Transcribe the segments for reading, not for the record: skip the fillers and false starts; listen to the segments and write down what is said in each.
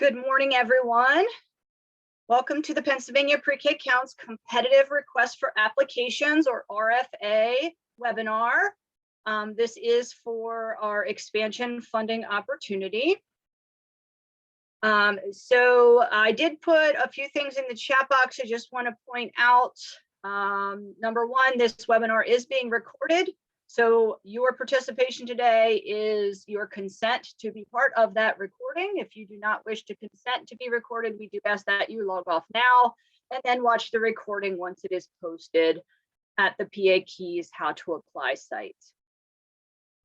Good morning, everyone. Welcome to the Pennsylvania Pre-K Counts Competitive Request for Applications, or RFA, webinar. This is for our expansion funding opportunity. So I did put a few things in the chat box. I just want to point out, number one, this webinar is being recorded. So your participation today is your consent to be part of that recording. If you do not wish to consent to be recorded, we do ask that you log off now and then watch the recording once it is posted at the PA Keys How to Apply site.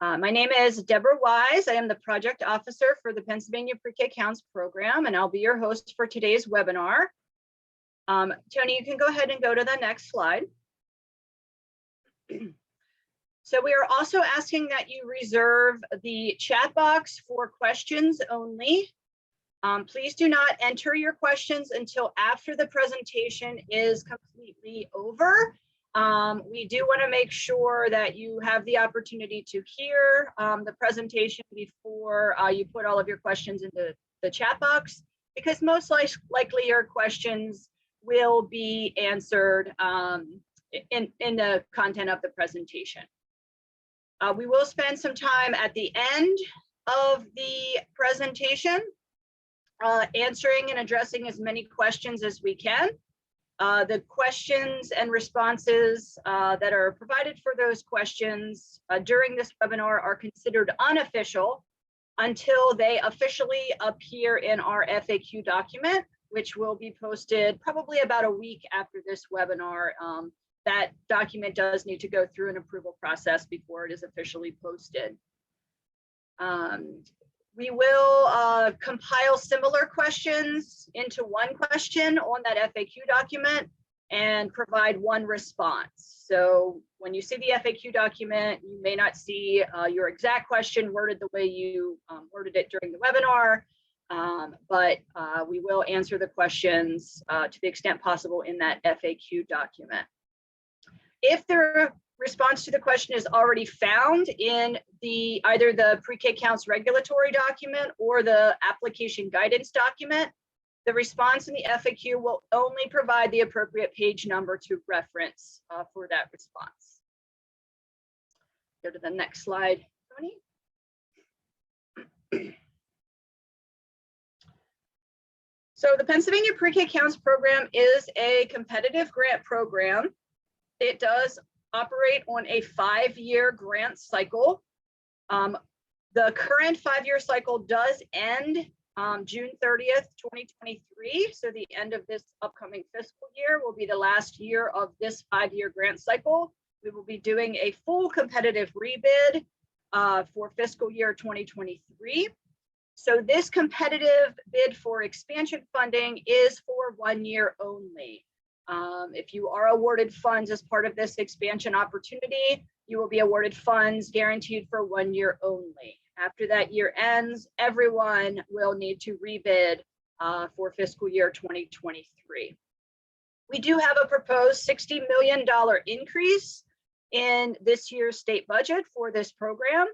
My name is Deborah Wise. I am the project officer for the Pennsylvania Pre-K Counts program, and I'll be your host for today's webinar. Tony, you can go ahead and go to the next slide. So we are also asking that you reserve the chat box for questions only. Please do not enter your questions until after the presentation is completely over. We do want to make sure that you have the opportunity to hear the presentation before you put all of your questions into the chat box, because most likely your questions will be answered in the content of the presentation. We will spend some time at the end of the presentation answering and addressing as many questions as we can. The questions and responses that are provided for those questions during this webinar are considered unofficial until they officially appear in our FAQ document, which will be posted probably about a week after this webinar. That document does need to go through an approval process before it is officially posted. We will compile similar questions into one question on that FAQ document and provide one response. So when you see the FAQ document, you may not see your exact question worded the way you worded it during the webinar, but we will answer the questions to the extent possible in that FAQ document. If the response to the question is already found in either the Pre-K Counts regulatory document or the application guidance document, the response in the FAQ will only provide the appropriate page number to reference for that response. Go to the next slide, Tony. So the Pennsylvania Pre-K Counts program is a competitive grant program. It does operate on a 5-year grant cycle. The current 5-year cycle does end June 30th, 2023. So the end of this upcoming fiscal year will be the last year of this 5-year grant cycle. We will be doing a full competitive rebid for fiscal year 2023. So this competitive bid for expansion funding is for 1 year only. If you are awarded funds as part of this expansion opportunity, you will be awarded funds guaranteed for 1 year only. After that year ends, everyone will need to rebid for fiscal year 2023. We do have a proposed $60 million increase in this year's state budget for this program.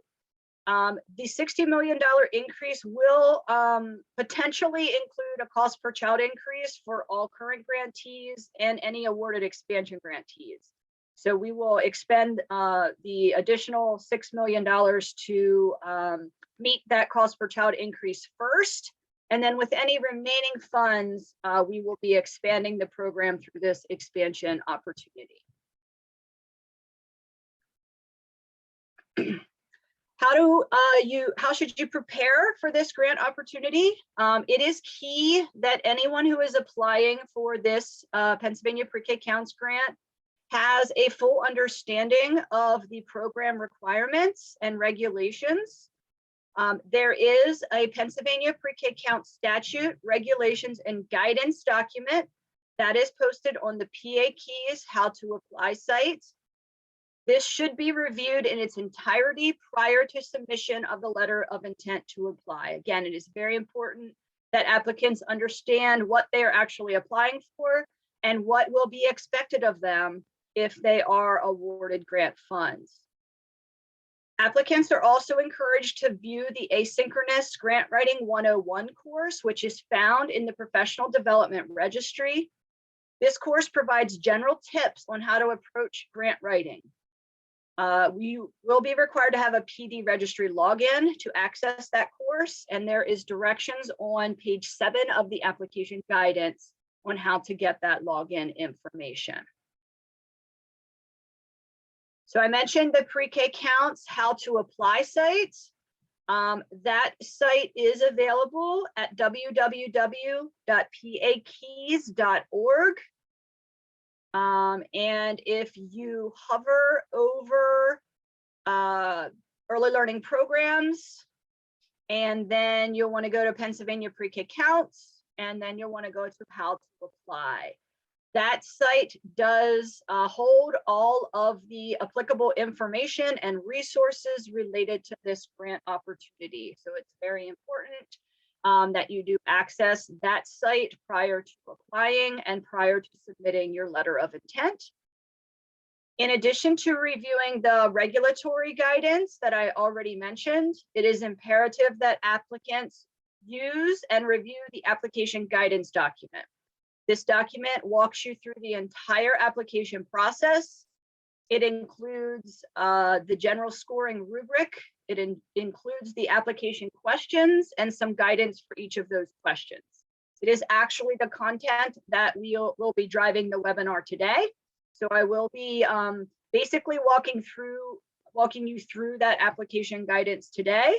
The $60 million increase will potentially include a cost per child increase for all current grantees and any awarded expansion grantees. So we will expend the additional $6 million to meet that cost per child increase first. And then with any remaining funds, we will be expanding the program through this expansion opportunity. How should you prepare for this grant opportunity? It is key that anyone who is applying for this Pennsylvania Pre-K Counts grant has a full understanding of the program requirements and regulations. There is a Pennsylvania Pre-K Counts statute, regulations, and guidance document that is posted on the PA Keys How to Apply site. This should be reviewed in its entirety prior to submission of the letter of intent to apply. Again, it is very important that applicants understand what they are actually applying for and what will be expected of them if they are awarded grant funds. Applicants are also encouraged to view the Asynchronous Grant Writing 101 course, which is found in the Professional Development Registry. This course provides general tips on how to approach grant writing. We will be required to have a PD registry login to access that course, and there is directions on page 7 of the application guidance on how to get that login information. So I mentioned the pre-K counts, how to apply sites. That site is available at www.pakeys.org. And if you hover over early learning programs, and then you'll want to go to Pennsylvania pre-K counts, and then you'll want to go to how to apply. That site does hold all of the applicable information and resources related to this grant opportunity. So it's very important that you do access that site prior to applying and prior to submitting your letter of intent. In addition to reviewing the regulatory guidance that I already mentioned, it is imperative that applicants use and review the application guidance document. This document walks you through the entire application process. It includes the general scoring rubric. It includes the application questions and some guidance for each of those questions. It is actually the content that we'll be driving the webinar today. So I will be basically walking you through that application guidance today.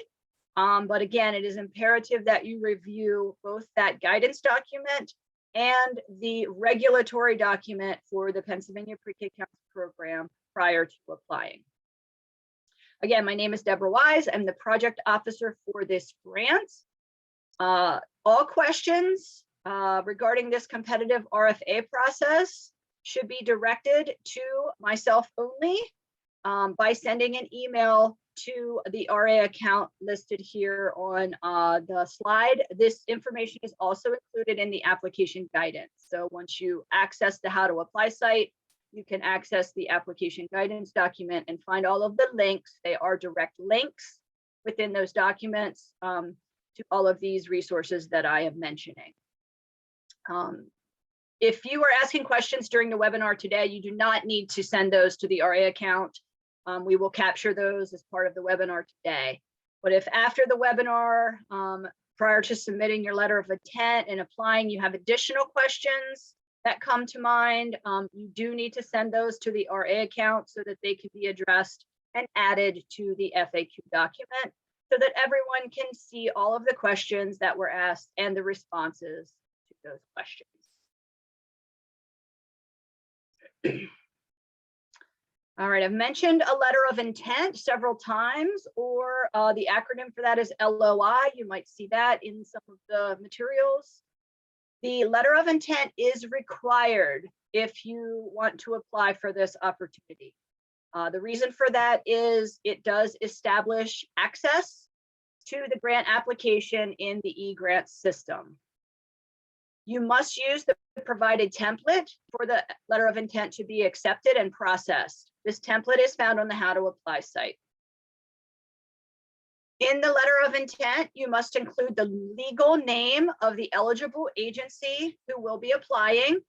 But again, it is imperative that you review both that guidance document and the regulatory document for the Pennsylvania Pre-K Counts program prior to applying. Again, my name is Deborah Wise. I'm the project officer for this grant. All questions regarding this competitive RFA process should be directed to myself only by sending an email to the RA account listed here on the slide. This information is also included in the application guidance. So once you access the how to apply site, you can access the application guidance document and find all of the links. They are direct links within those documents to all of these resources that I am mentioning. If you are asking questions during the webinar today, you do not need to send those to the RA account. We will capture those as part of the webinar today. But if after the webinar, prior to submitting your letter of intent and applying, you have additional questions that come to mind, you do need to send those to the RA account so that they can be addressed and added to the FAQ document so that everyone can see all of the questions that were asked and the responses to those questions. All right, I've mentioned a letter of intent several times, or the acronym for that is LOI. You might see that in some of the materials. The letter of intent is required if you want to apply for this opportunity. The reason for that is it does establish access to the grant application in the eGrant system. You must use the provided template for the letter of intent to be accepted and processed. This template is found on the How to Apply site. In the letter of intent, you must include the legal name of the eligible agency who will be applying,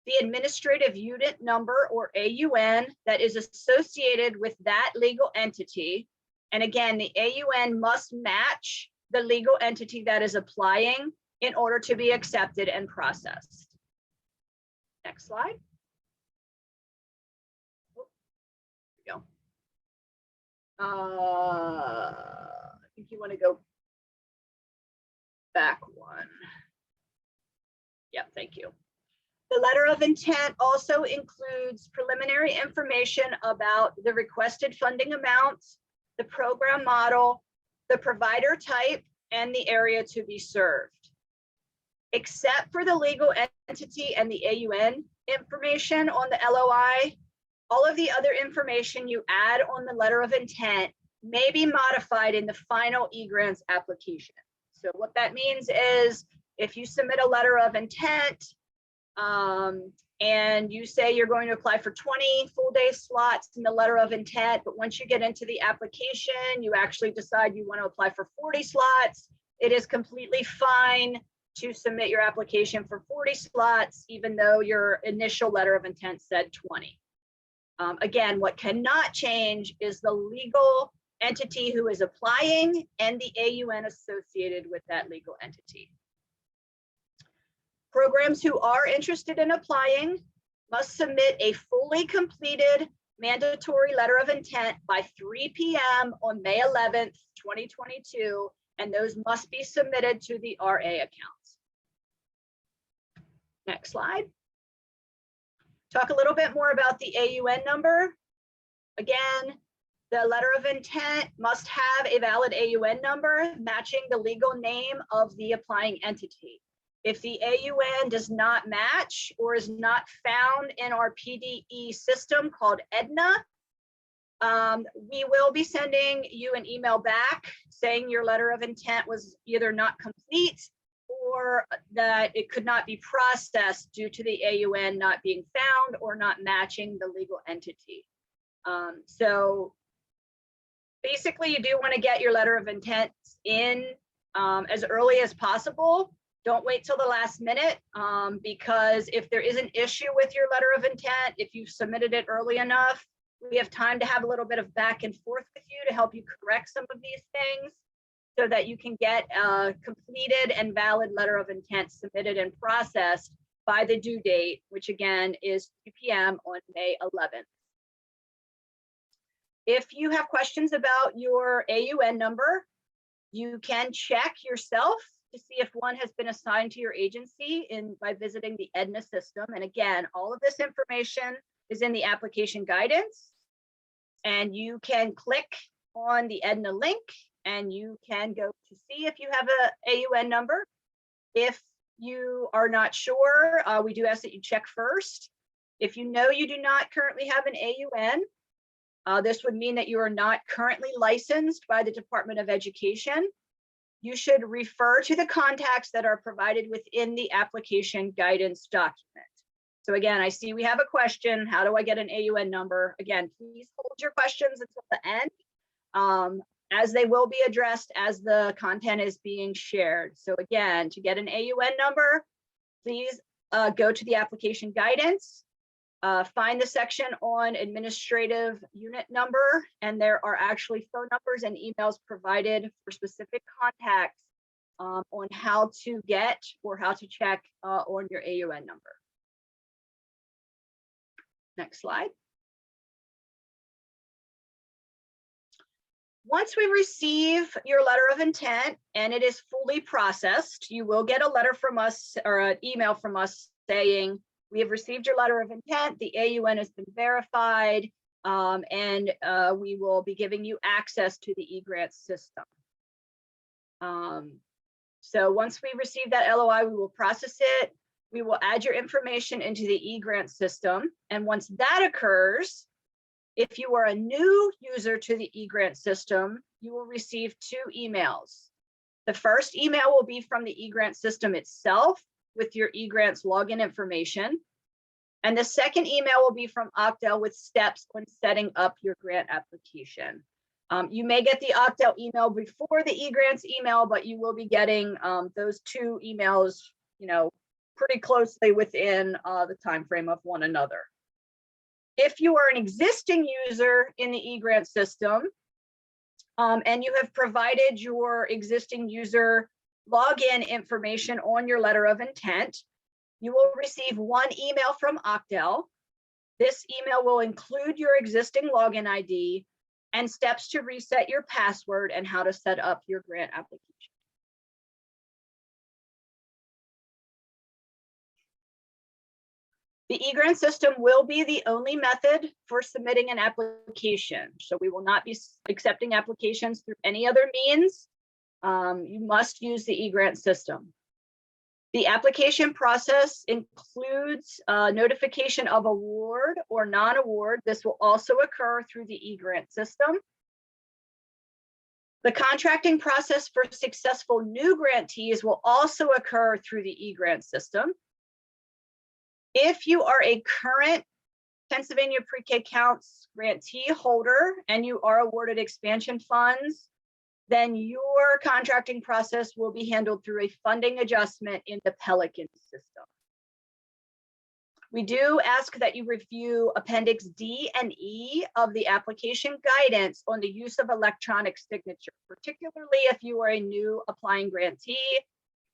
the administrative unit number or AUN that is associated with that legal entity. And again, the AUN must match the legal entity that is applying in order to be accepted and processed. Next slide. Here we go. I think you want to go back one. Yeah, thank you. The letter of intent also includes preliminary information about the requested funding amounts, the program model, the provider type, and the area to be served. Except for the legal entity and the AUN information on the LOI, all of the other information you add on the letter of intent may be modified in the final eGrants application. So what that means is if you submit a letter of intent and you say you're going to apply for 20 full day slots in the letter of intent, but once you get into the application, you actually decide you want to apply for 40 slots, it is completely fine to submit your application for 40 slots, even though your initial letter of intent said 20. Again, what cannot change is the legal entity who is applying and the AUN associated with that legal entity. Programs who are interested in applying must submit a fully completed mandatory letter of intent by 3 p.m. on May 11th, 2022, and those must be submitted to the RA accounts. Next slide. Talk a little bit more about the AUN number. Again, the letter of intent must have a valid AUN number matching the legal name of the applying entity. If the AUN does not match or is not found in our PDE system called EDNA, we will be sending you an email back saying your letter of intent was either not complete or that it could not be processed due to the AUN not being found or not matching the legal entity. So basically, you do want to get your letter of intent in as early as possible. Don't wait till the last minute, because if there is an issue with your letter of intent, if you've submitted it early enough, we have time to have a little bit of back and forth with you to help you correct some of these things so that you can get a completed and valid letter of intent submitted and processed by the due date, which again is 2 p.m. on May 11th. If you have questions about your AUN number, you can check yourself to see if one has been assigned to your agency by visiting the EDNA system. And again, all of this information is in the application guidance, and you can click on the EDNA link and you can go to see if you have a AUN number. If you are not sure, we do ask that you check first. If you know you do not currently have an AUN, this would mean that you are not currently licensed by the Department of Education. You should refer to the contacts that are provided within the application guidance document. So again, I see we have a question. How do I get an AUN number? Again, please hold your questions until the end, as they will be addressed as the content is being shared. So again, to get an AUN number, please go to the application guidance, find the section on administrative unit number, and there are actually phone numbers and emails provided for specific contacts on how to get or how to check on your AUN number. Next slide. Once we receive your letter of intent and it is fully processed, you will get a letter from us or an email from us saying, we have received your letter of intent, the AUN has been verified, and we will be giving you access to the eGrant system. So once we receive that LOI, we will process it. We will add your information into the eGrant system. And once that occurs, if you are a new user to the eGrant system, you will receive 2 emails. The first email will be from the eGrant system itself with your eGrant's login information. And the second email will be from Octal with steps on setting up your grant application. You may get the Octal email before the eGrant's email, but you will be getting those 2 emails, pretty closely within the time frame of one another. If you are an existing user in the eGrant system and you have provided your existing user login information on your letter of intent, you will receive 1 email from Octal. This email will include your existing login ID and steps to reset your password and how to set up your grant application. The eGrant system will be the only method for submitting an application. So we will not be accepting applications through any other means. You must use the eGrant system. The application process includes notification of award or non-award. This will also occur through the eGrant system. The contracting process for successful new grantees will also occur through the eGrant system. If you are a current Pennsylvania Pre-K Counts grantee holder and you are awarded expansion funds, then your contracting process will be handled through a funding adjustment in the Pelican system. We do ask that you review Appendix D and E of the application guidance on the use of electronic signature, particularly if you are a new applying grantee.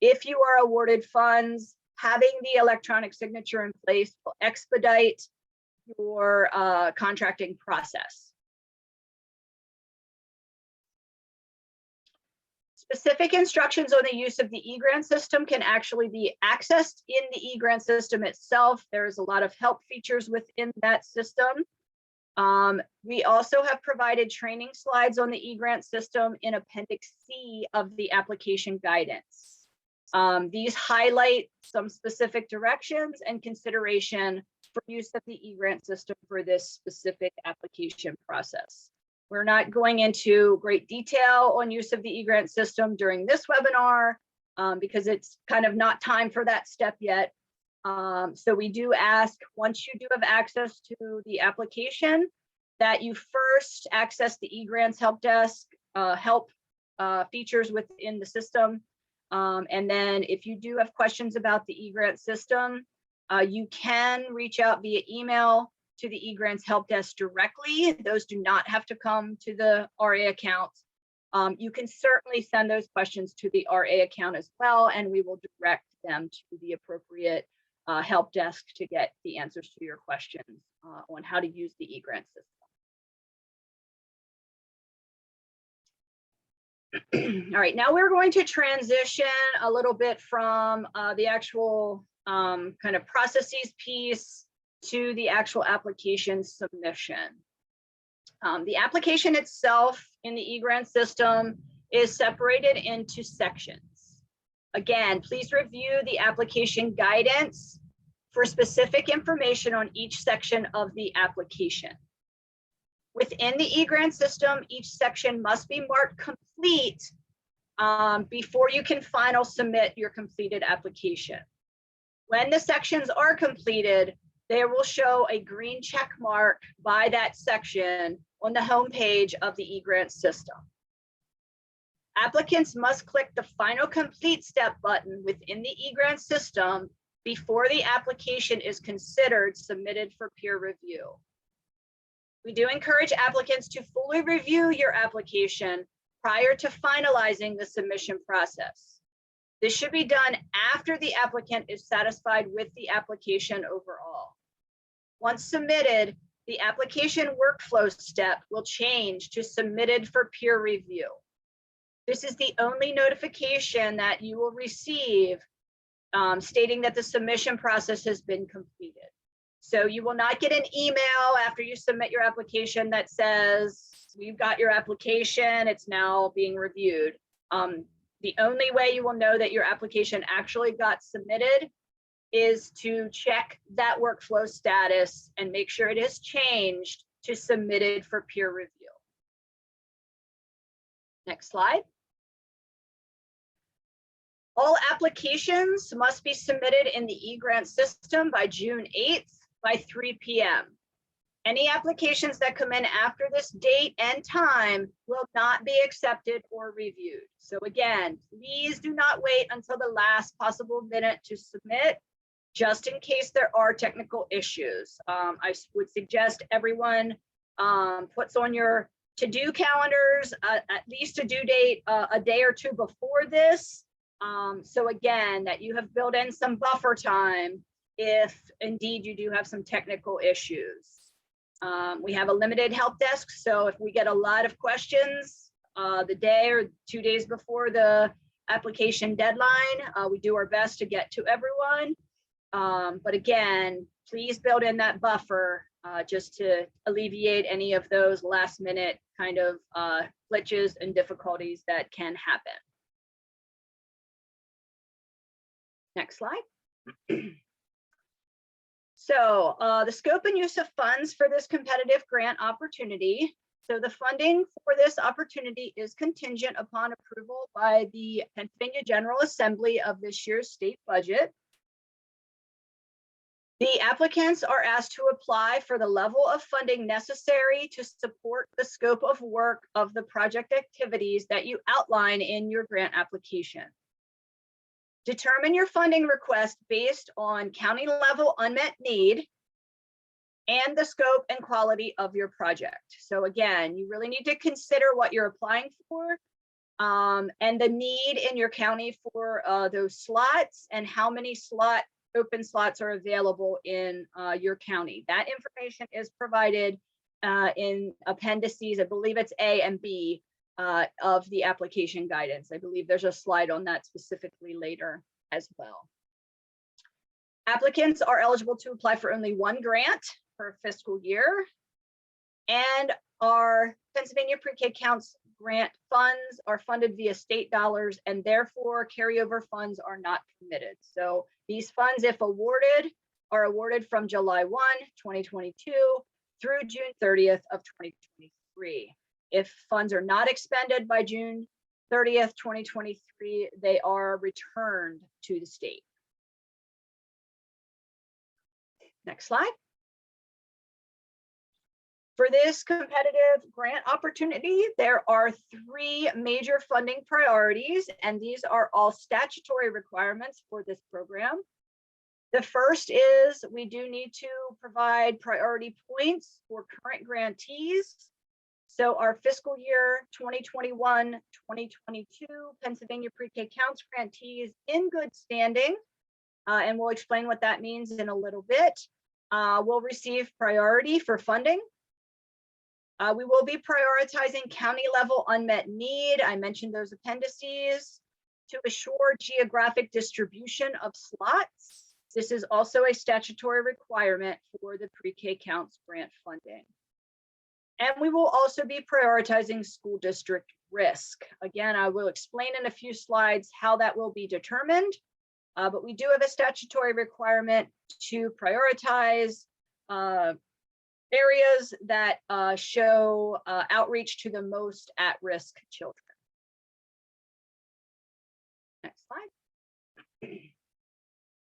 If you are awarded funds, having the electronic signature in place will expedite your contracting process. Specific instructions on the use of the eGrant system can actually be accessed in the eGrant system itself. There's a lot of help features within that system. We also have provided training slides on the eGrant system in Appendix C of the application guidance. These highlight some specific directions and consideration for use of the eGrant system for this specific application process. We're not going into great detail on use of the eGrant system during this webinar because it's kind of not time for that step yet. So we do ask, once you do have access to the application, that you first access the eGrants help desk help features within the system. And then if you do have questions about the eGrant system, you can reach out via email to the eGrants help desk directly. Those do not have to come to the RA account. You can certainly send those questions to the RA account as well, and we will direct them to the appropriate help desk to get the answers to your questions on how to use the eGrant system. All right, now we're going to transition a little bit from the actual kind of processes piece to the actual application submission. The application itself in the eGrant system is separated into sections. Again, please review the application guidance for specific information on each section of the application. Within the eGrant system, each section must be marked complete before you can final submit your completed application. When the sections are completed, they will show a green check mark by that section on the home page of the eGrant system. Applicants must click the final complete step button within the eGrant system before the application is considered submitted for peer review. We do encourage applicants to fully review your application prior to finalizing the submission process. This should be done after the applicant is satisfied with the application overall. Once submitted, the application workflow step will change to submitted for peer review. This is the only notification that you will receive stating that the submission process has been completed. So you will not get an email after you submit your application that says, we've got your application, it's now being reviewed. The only way you will know that your application actually got submitted is to check that workflow status and make sure it has changed to submitted for peer review. Next slide. All applications must be submitted in the eGrant system by June 8th by 3 p.m. Any applications that come in after this date and time will not be accepted or reviewed. So again, please do not wait until the last possible minute to submit, just in case there are technical issues. I would suggest everyone puts on your to-do calendars at least a due date a day or two before this. So again, that you have built in some buffer time if indeed you do have some technical issues. We have a limited help desk, so if we get a lot of questions the day or 2 days before the application deadline, we do our best to get to everyone. But again, please build in that buffer just to alleviate any of those last minute kind of glitches and difficulties that can happen. Next slide. So the scope and use of funds for this competitive grant opportunity. So the funding for this opportunity is contingent upon approval by the Pennsylvania General Assembly of this year's state budget. The applicants are asked to apply for the level of funding necessary to support the scope of work of the project activities that you outline in your grant application. Determine your funding request based on county level unmet need and the scope and quality of your project. So again, you really need to consider what you're applying for and the need in your county for those slots and how many open slots are available in your county. That information is provided in appendices, I believe it's A and B of the application guidance. I believe there's a slide on that specifically later as well. Applicants are eligible to apply for only one grant per fiscal year, and our Pennsylvania Pre-K Counts grant funds are funded via state dollars, and therefore carryover funds are not permitted. So these funds, if awarded, are awarded from July 1, 2022 through June 30th of 2023. If funds are not expended by June 30th, 2023, they are returned to the state. Next slide. For this competitive grant opportunity, there are 3 major funding priorities, and these are all statutory requirements for this program. The first is we do need to provide priority points for current grantees. So our fiscal year 2021-2022 Pennsylvania Pre-K Counts grantees in good standing, and we'll explain what that means in a little bit, will receive priority for funding. We will be prioritizing county level unmet need. I mentioned those appendices to assure geographic distribution of slots. This is also a statutory requirement for the Pre-K Counts grant funding. And we will also be prioritizing school district risk. Again, I will explain in a few slides how that will be determined, but we do have a statutory requirement to prioritize areas that show outreach to the most at-risk children. Next slide.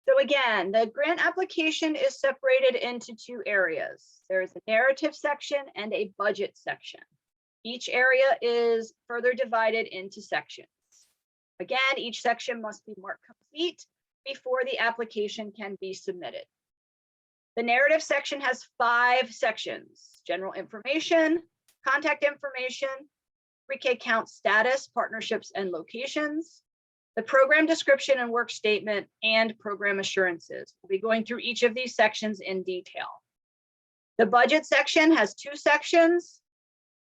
So again, the grant application is separated into 2 areas. There's a narrative section and a budget section. Each area is further divided into sections. Again, each section must be marked complete before the application can be submitted. The narrative section has 5 sections: general information, contact information, Pre-K Count status, partnerships and locations, the program description and work statement, and program assurances. We'll be going through each of these sections in detail. The budget section has 2 sections,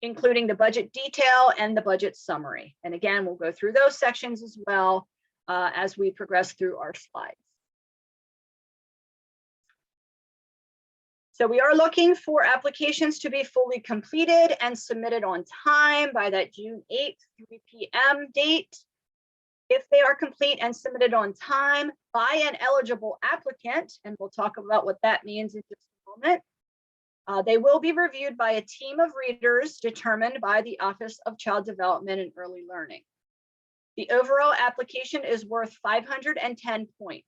including the budget detail and the budget summary. And again, we'll go through those sections as well as we progress through our slides. So we are looking for applications to be fully completed and submitted on time by that June 8th, 3 p.m. date. If they are complete and submitted on time by an eligible applicant, and we'll talk about what that means in just a moment, they will be reviewed by a team of readers determined by the Office of Child Development and Early Learning. The overall application is worth 510 points.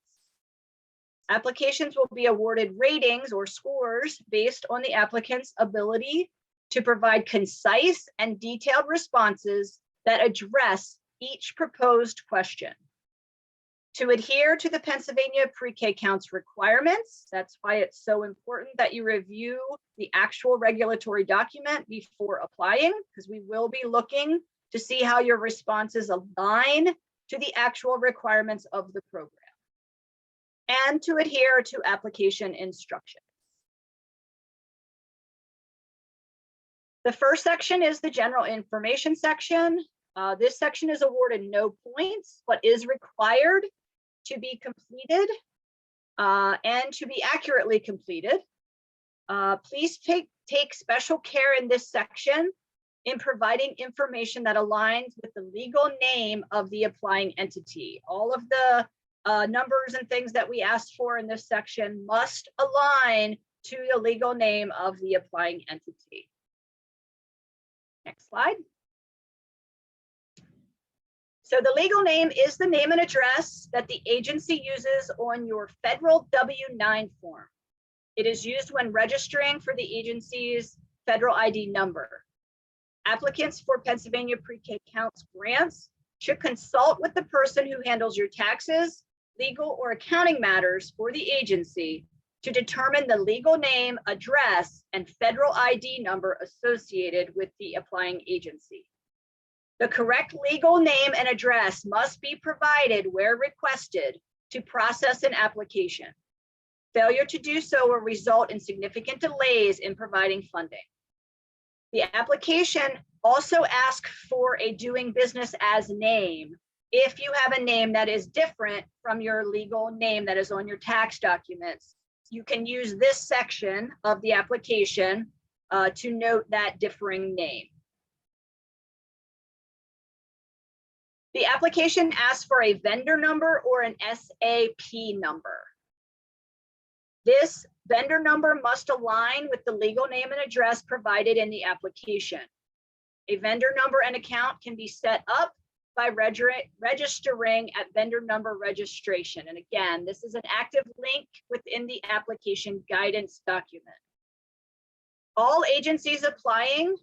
Applications will be awarded ratings or scores based on the applicant's ability to provide concise and detailed responses that address each proposed question. To adhere to the Pennsylvania Pre-K Counts requirements, that's why it's so important that you review the actual regulatory document before applying, because we will be looking to see how your responses align to the actual requirements of the program, and to adhere to application instructions. The first section is the general information section. This section is awarded no points, but is required to be completed and to be accurately completed. Please take special care in this section in providing information that aligns with the legal name of the applying entity. All of the numbers and things that we asked for in this section must align to the legal name of the applying entity. Next slide. So the legal name is the name and address that the agency uses on your federal W-9 form. It is used when registering for the agency's federal ID number. Applicants for Pennsylvania pre-K counts grants should consult with the person who handles your taxes, legal or accounting matters for the agency to determine the legal name, address, and federal ID number associated with the applying agency. The correct legal name and address must be provided where requested to process an application. Failure to do so will result in significant delays in providing funding. The application also asks for a doing business as name if you have a name that is different from your legal name that is on your tax documents. You can use this section of the application to note that differing name. The application asks for a vendor number or an SAP number. This vendor number must align with the legal name and address provided in the application. A vendor number and account can be set up by registering at vendor number registration. And again, this is an active link within the application guidance document. All agencies applying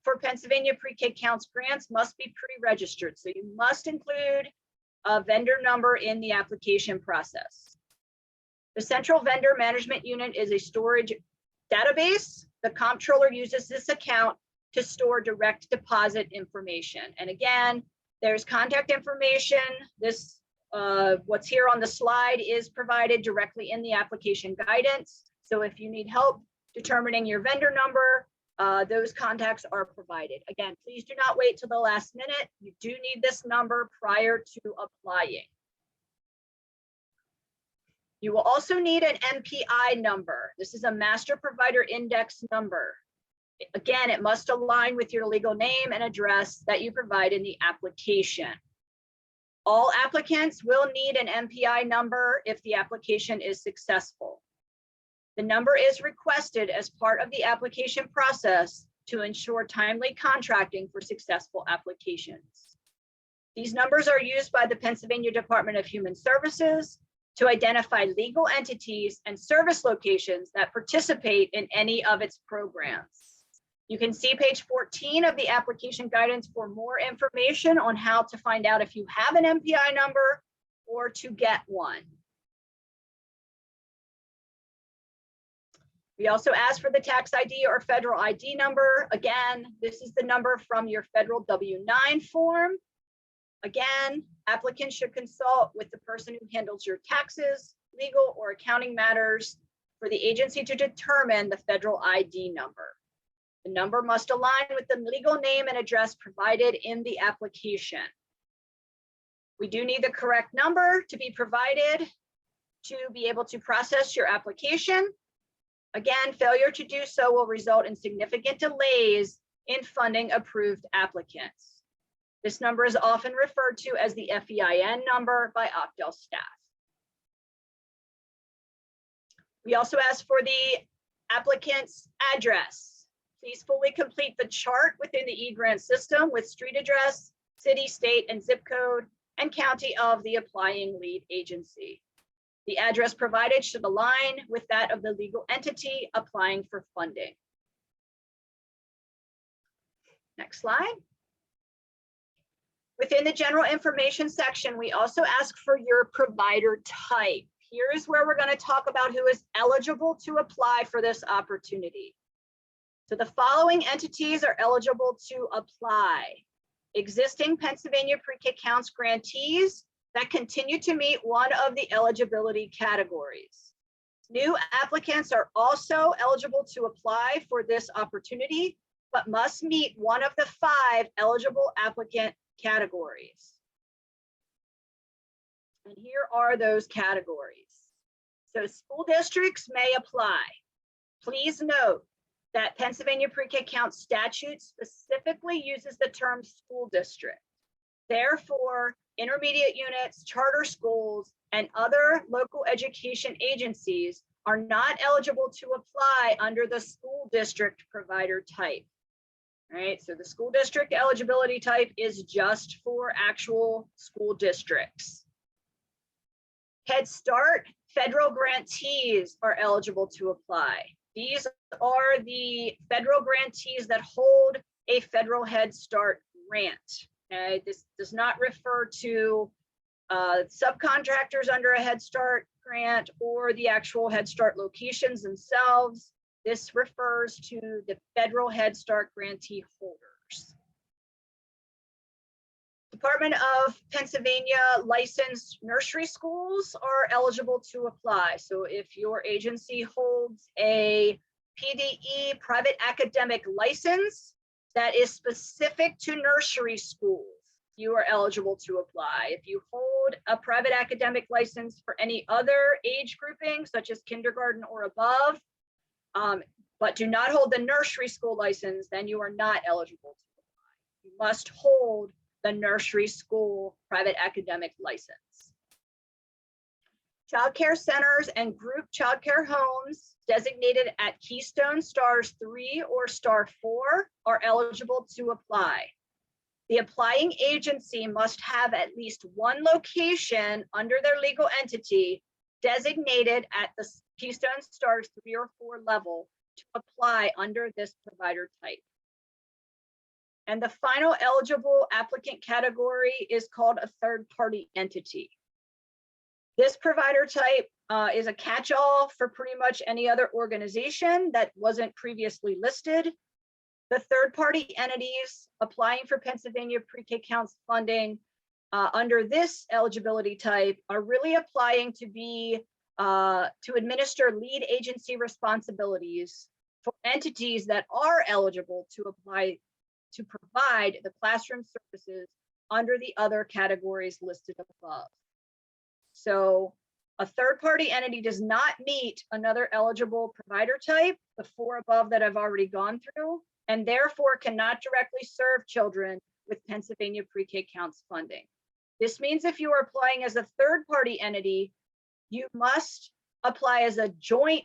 for Pennsylvania pre-K counts grants must be pre-registered. So you must include a vendor number in the application process. The Central Vendor Management Unit is a storage database. The comptroller uses this account to store direct deposit information. And again, there's contact information. This, what's here on the slide is provided directly in the application guidance. So if you need help determining your vendor number, those contacts are provided. Again, please do not wait till the last minute. You do need this number prior to applying. You will also need an MPI number. This is a master provider index number. Again, it must align with your legal name and address that you provide in the application. All applicants will need an MPI number if the application is successful. The number is requested as part of the application process to ensure timely contracting for successful applications. These numbers are used by the Pennsylvania Department of Human Services to identify legal entities and service locations that participate in any of its programs. You can see page 14 of the application guidance for more information on how to find out if you have an MPI number or to get one. We also ask for the tax ID or federal ID number. Again, this is the number from your federal W-9 form. Again, applicants should consult with the person who handles your taxes, legal or accounting matters for the agency to determine the federal ID number. The number must align with the legal name and address provided in the application. We do need the correct number to be provided to be able to process your application. Again, failure to do so will result in significant delays in funding approved applicants. This number is often referred to as the FEIN number by Octal staff. We also ask for the applicant's address. Please fully complete the chart within the eGrant system with street address, city, state, and zip code, and county of the applying lead agency. The address provided should align with that of the legal entity applying for funding. Next slide. Within the general information section, we also ask for your provider type. Here is where we're going to talk about who is eligible to apply for this opportunity. So the following entities are eligible to apply: existing Pennsylvania pre-K counts grantees that continue to meet one of the eligibility categories. New applicants are also eligible to apply for this opportunity, but must meet one of the 5 eligible applicant categories. And here are those categories. So school districts may apply. Please note that Pennsylvania pre-K count statute specifically uses the term school district. Therefore, intermediate units, charter schools, and other local education agencies are not eligible to apply under the school district provider type. All right, so the school district eligibility type is just for actual school districts. Head Start Federal grantees are eligible to apply. These are the federal grantees that hold a federal Head Start grant. Okay? This does not refer to subcontractors under a Head Start grant or the actual Head Start locations themselves. This refers to the federal Head Start grantee holders. Department of Pennsylvania licensed nursery schools are eligible to apply. So if your agency holds a PDE, private academic license, that is specific to nursery schools, you are eligible to apply. If you hold a private academic license for any other age grouping, such as kindergarten or above, but do not hold the nursery school license, then you are not eligible to apply. You must hold the nursery school private academic license. Child care centers and group child care homes designated at Keystone Stars 3 or Star 4 are eligible to apply. The applying agency must have at least one location under their legal entity designated at the Keystone Stars 3 or 4 level to apply under this provider type. And the final eligible applicant category is called a third-party entity. This provider type is a catch-all for pretty much any other organization that wasn't previously listed. The third-party entities applying for Pennsylvania Pre-K Counts funding under this eligibility type are really applying to be to administer lead agency responsibilities for entities that are eligible to apply to provide the classroom services under the other categories listed above. So a third-party entity does not meet another eligible provider type, the 4 above that I've already gone through, and therefore cannot directly serve children with Pennsylvania Pre-K Counts funding. This means if you are applying as a third-party entity, you must apply as a joint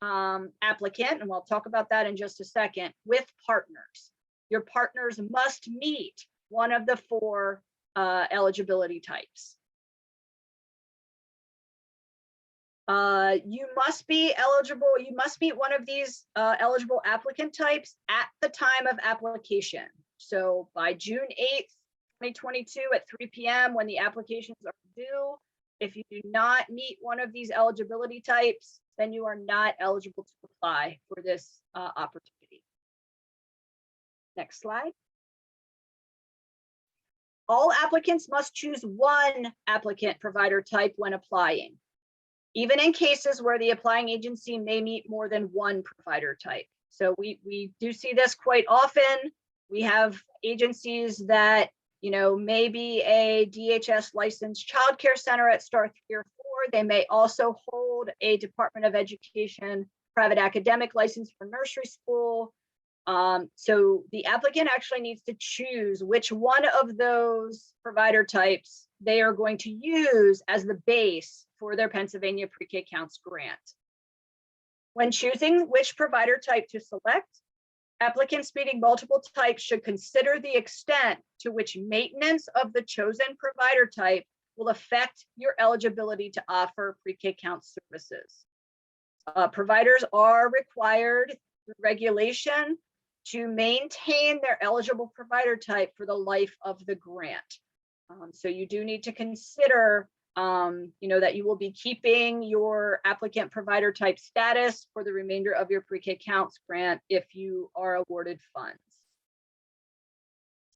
applicant, and we'll talk about that in just a second, with partners. Your partners must meet one of the 4 eligibility types. You must be eligible, you must meet one of these eligible applicant types at the time of application. So by June 8th, 2022 at 3 p.m. when the applications are due, if you do not meet one of these eligibility types, then you are not eligible to apply for this opportunity. Next slide. All applicants must choose one applicant provider type when applying, even in cases where the applying agency may meet more than one provider type. So we do see this quite often. We have agencies that, you know, may be a DHS licensed child care center at Star 3 or 4. They may also hold a Department of Education private academic license for nursery school. So the applicant actually needs to choose which one of those provider types they are going to use as the base for their Pennsylvania Pre-K Counts grant. When choosing which provider type to select, applicants meeting multiple types should consider the extent to which maintenance of the chosen provider type will affect your eligibility to offer Pre-K Counts services. Providers are required through regulation to maintain their eligible provider type for the life of the grant. So you do need to consider, you know, that you will be keeping your applicant provider type status for the remainder of your Pre-K Counts grant if you are awarded funds.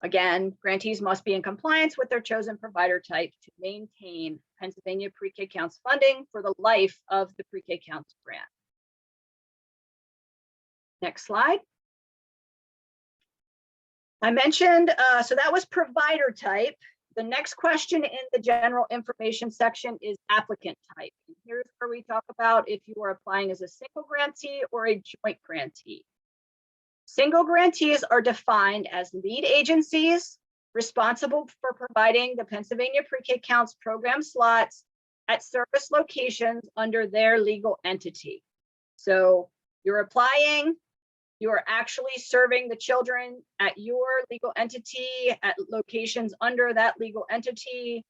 Again, grantees must be in compliance with their chosen provider type to maintain Pennsylvania Pre-K Counts funding for the life of the Pre-K Counts grant. Next slide. I mentioned, so that was provider type. The next question in the general information section is applicant type. And here's where we talk about if you are applying as a single grantee or a joint grantee. Single grantees are defined as lead agencies responsible for providing the Pennsylvania Pre-K Counts program slots at service locations under their legal entity. So you're applying, you are actually serving the children at your legal entity at locations under that legal entity.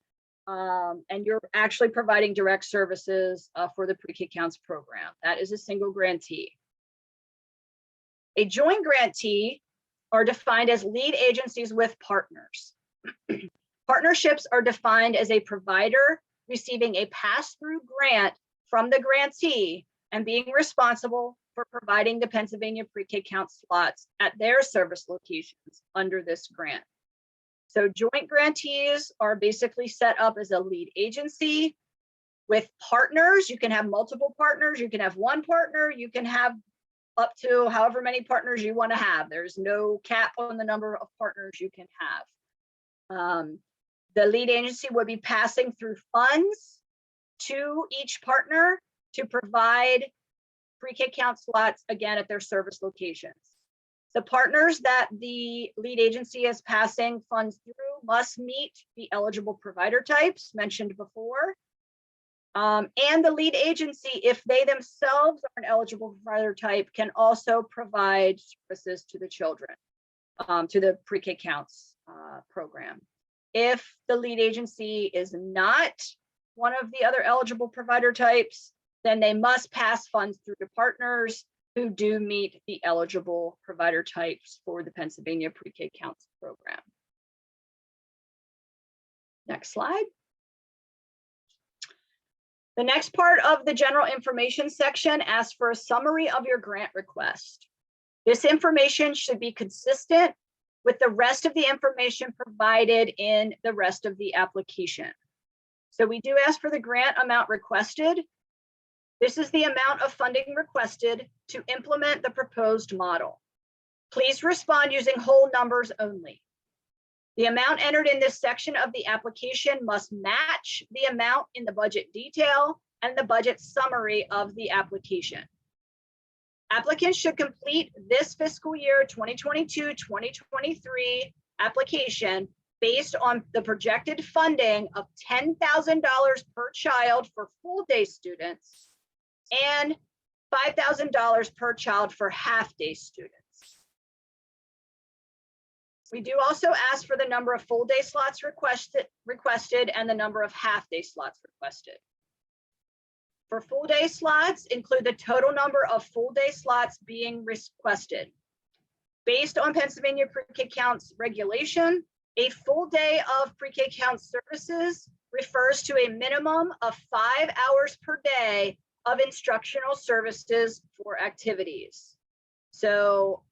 and you're actually providing direct services for the pre-K counts program. That is a single grantee. A joint grantee are defined as lead agencies with partners. Partnerships are defined as a provider receiving a pass-through grant from the grantee and being responsible for providing the Pennsylvania pre-K count slots at their service locations under this grant. So joint grantees are basically set up as a lead agency with partners. You can have multiple partners, you can have one partner, you can have up to however many partners you want to have. There's no cap on the number of partners you can have. The lead agency would be passing through funds to each partner to provide pre-K count slots, again, at their service locations. The partners that the lead agency is passing funds through must meet the eligible provider types mentioned before. And the lead agency, if they themselves are an eligible provider type, can also provide services to the children, to the pre-K counts program. If the lead agency is not one of the other eligible provider types, then they must pass funds through to partners who do meet the eligible provider types for the Pennsylvania pre-K counts program. Next slide. The next part of the general information section asks for a summary of your grant request. This information should be consistent with the rest of the information provided in the rest of the application. So we do ask for the grant amount requested. This is the amount of funding requested to implement the proposed model. Please respond using whole numbers only. The amount entered in this section of the application must match the amount in the budget detail and the budget summary of the application. Applicants should complete this fiscal year 2022-2023 application based on the projected funding of $10,000 per child for full-day students and $5,000 per child for half-day students. We do also ask for the number of full-day slots requested and the number of half-day slots requested. For full-day slots, include the total number of full-day slots being requested. Based on Pennsylvania pre-K counts regulation, a full day of pre-K count services refers to a minimum of 5 hours per day of instructional services for activities. So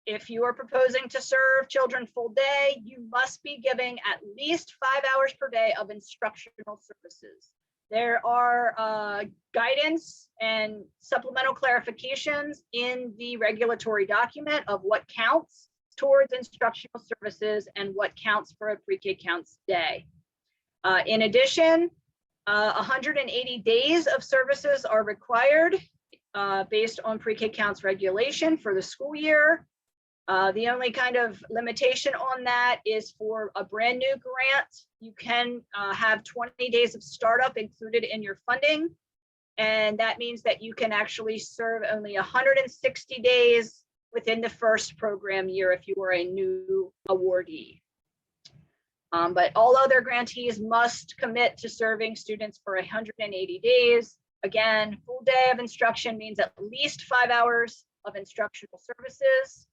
if you are proposing to serve children full day, you must be giving at least 5 hours per day of instructional services. There are guidance and supplemental clarifications in the regulatory document of what counts towards instructional services and what counts for a pre-K counts day. In addition, 180 days of services are required based on pre-K counts regulation for the school year. The only kind of limitation on that is for a brand new grant, you can have 20 days of startup included in your funding. And that means that you can actually serve only 160 days within the first program year if you are a new awardee. But all other grantees must commit to serving students for 180 days. Again, full day of instruction means at least 5 hours of instructional services.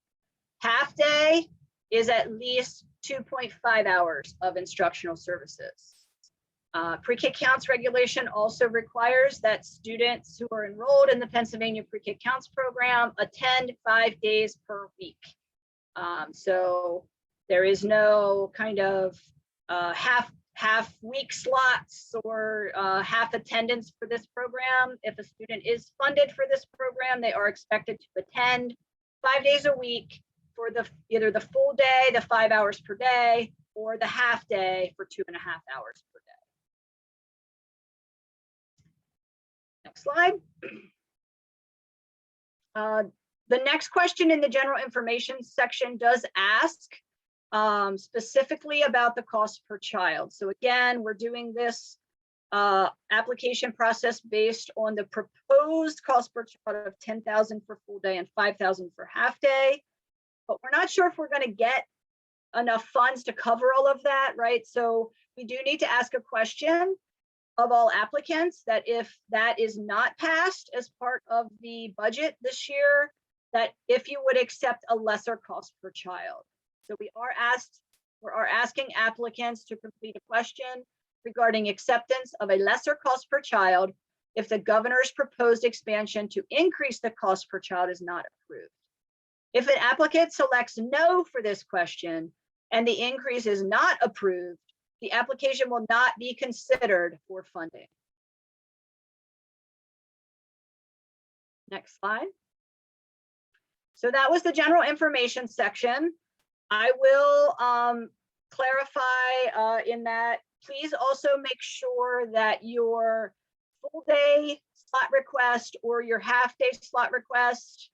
Half day is at least 2.5 hours of instructional services. Pre-K counts regulation also requires that students who are enrolled in the Pennsylvania pre-K counts program attend 5 days per week. So there is no kind of half week slots or half attendance for this program. If a student is funded for this program, they are expected to attend 5 days a week for either the full day, the 5 hours per day, or the half day for 2.5 hours per day. Next slide. The next question in the general information section does ask specifically about the cost per child. So again, we're doing this application process based on the proposed cost per child of $10,000 for full day and $5,000 for half day. But we're not sure if we're going to get enough funds to cover all of that, right? So we do need to ask a question of all applicants that if that is not passed as part of the budget this year, that if you would accept a lesser cost per child. So we are asking applicants to complete a question regarding acceptance of a lesser cost per child if the governor's proposed expansion to increase the cost per child is not approved. If an applicant selects no for this question and the increase is not approved, the application will not be considered for funding. Next slide. So that was the general information section. I will clarify in that, please also make sure that your full day slot request or your half day slot request,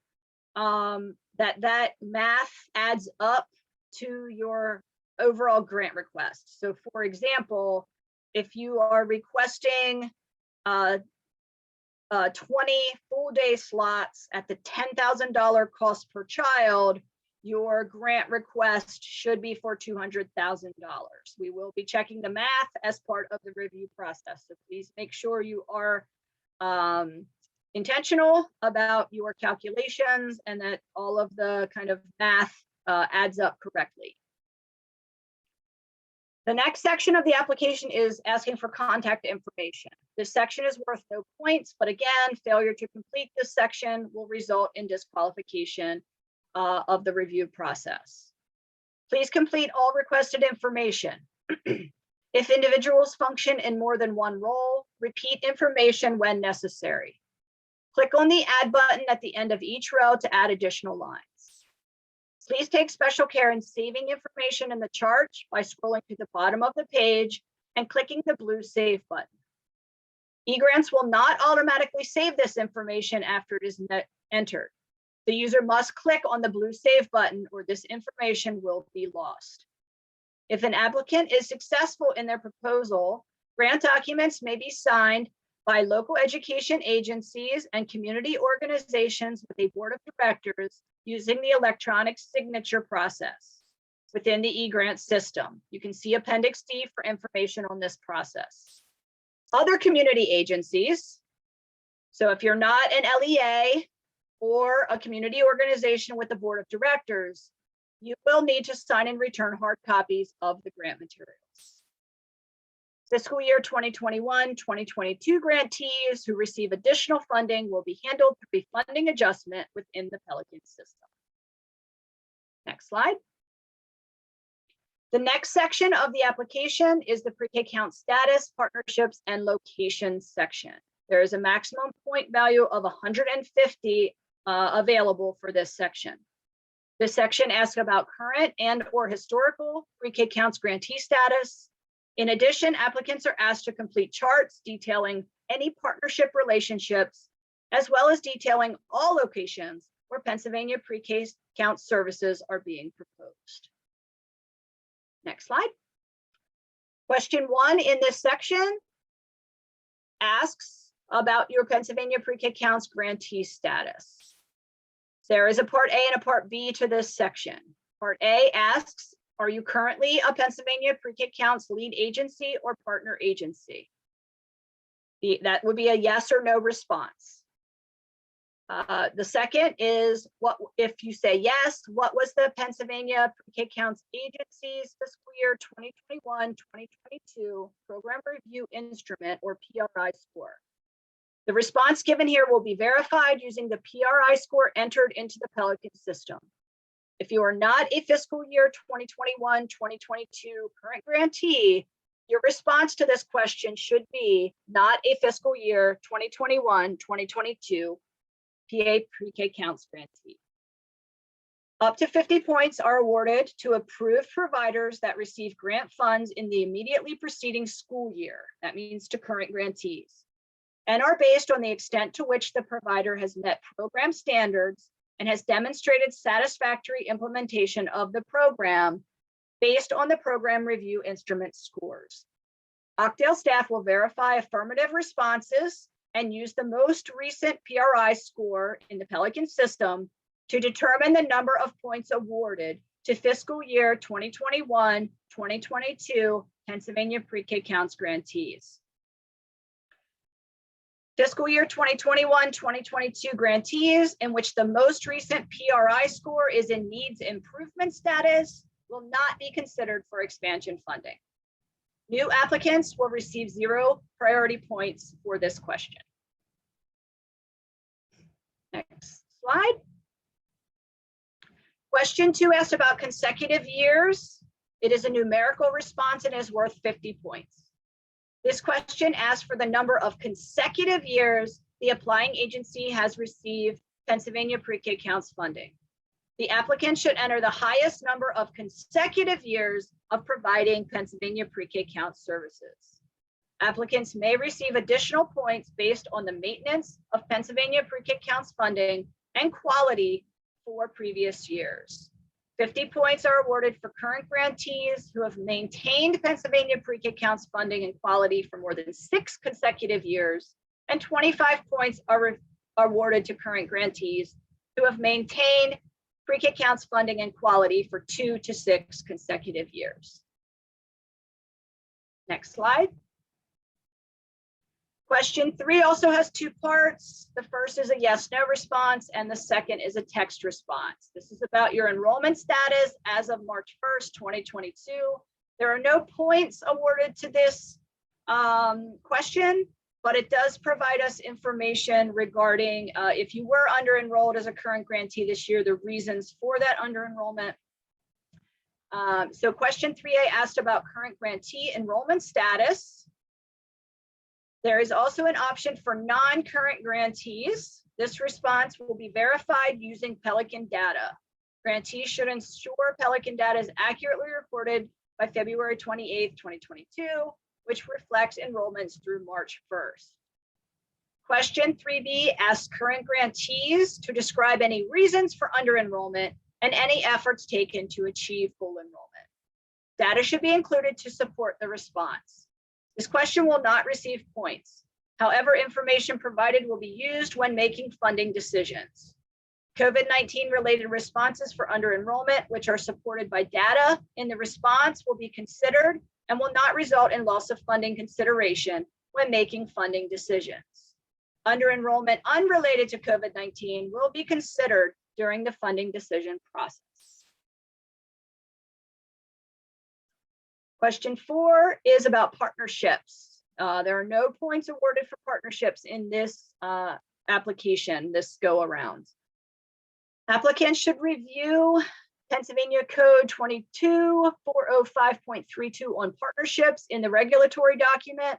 that math adds up to your overall grant request. So for example, if you are requesting 20 full day slots at the $10,000 cost per child, your grant request should be for $200,000. We will be checking the math as part of the review process. So please make sure you are intentional about your calculations and that all of the kind of math adds up correctly. The next section of the application is asking for contact information. This section is worth no points, but again, failure to complete this section will result in disqualification of the review process. Please complete all requested information. If individuals function in more than one role, repeat information when necessary. Click on the Add button at the end of each row to add additional lines. Please take special care in saving information in the chart by scrolling to the bottom of the page and clicking the blue Save button. eGrants will not automatically save this information after it is entered. The user must click on the blue Save button or this information will be lost. If an applicant is successful in their proposal, grant documents may be signed by local education agencies and community organizations with a board of directors using the electronic signature process within the eGrant system. You can see Appendix D for information on this process. Other community agencies, so if you're not an LEA or a community organization with a board of directors, you will need to sign and return hard copies of the grant materials. Fiscal year 2021-2022 grantees who receive additional funding will be handled through a funding adjustment within the Pelican system. Next slide. The next section of the application is the pre-K count status, partnerships, and locations section. There is a maximum point value of 150 available for this section. This section asks about current and or historical pre-K counts grantee status. In addition, applicants are asked to complete charts detailing any partnership relationships, as well as detailing all locations where Pennsylvania pre-K count services are being proposed. Next slide. Question 1 in this section asks about your Pennsylvania pre-K counts grantee status. There is a Part A and a Part B to this section. Part A asks, are you currently a Pennsylvania pre-K counts lead agency or partner agency? That would be a yes or no response. The second is, what if you say yes, what was the Pennsylvania pre-K counts agency's fiscal year 2021-2022 program review instrument or PRI score? The response given here will be verified using the PRI score entered into the Pelican system. If you are not a fiscal year 2021-2022 current grantee, your response to this question should be not a fiscal year 2021-2022 PA pre-K counts grantee. Up to 50 points are awarded to approved providers that receive grant funds in the immediately preceding school year. That means to current grantees, and are based on the extent to which the provider has met program standards and has demonstrated satisfactory implementation of the program based on the program review instrument scores. Oakdale staff will verify affirmative responses and use the most recent PRI score in the Pelican system to determine the number of points awarded to fiscal year 2021-2022 Pennsylvania Pre-K Counts grantees. Fiscal year 2021-2022 grantees in which the most recent PRI score is in needs improvement status will not be considered for expansion funding. New applicants will receive 0 priority points for this question. Next slide. Question 2 asked about consecutive years. It is a numerical response and is worth 50 points. This question asks for the number of consecutive years the applying agency has received Pennsylvania Pre-K Counts funding. The applicant should enter the highest number of consecutive years of providing Pennsylvania Pre-K Counts services. Applicants may receive additional points based on the maintenance of Pennsylvania Pre-K Counts funding and quality for previous years. 50 points are awarded for current grantees who have maintained Pennsylvania Pre-K Counts funding and quality for more than 6 consecutive years, and 25 points are awarded to current grantees who have maintained Pre-K Counts funding and quality for 2 to 6 consecutive years. Next slide. Question 3 also has 2 parts. The first is a yes/no response, and the second is a text response. This is about your enrollment status as of March 1st, 2022. There are no points awarded to this question, but it does provide us information regarding if you were under enrolled as a current grantee this year, the reasons for that under enrollment. So question 3A asked about current grantee enrollment status. There is also an option for non-current grantees. This response will be verified using Pelican data. Grantees should ensure Pelican data is accurately recorded by February 28th, 2022, which reflects enrollments through March 1st. Question 3B asks current grantees to describe any reasons for under enrollment and any efforts taken to achieve full enrollment. Data should be included to support the response. This question will not receive points. However, information provided will be used when making funding decisions. COVID-19 related responses for under enrollment, which are supported by data in the response, will be considered and will not result in loss of funding consideration when making funding decisions. Under enrollment unrelated to COVID-19 will be considered during the funding decision process. Question 4 is about partnerships. There are no points awarded for partnerships in this application, this go around. Applicants should review Pennsylvania Code 22405.32 on partnerships in the regulatory document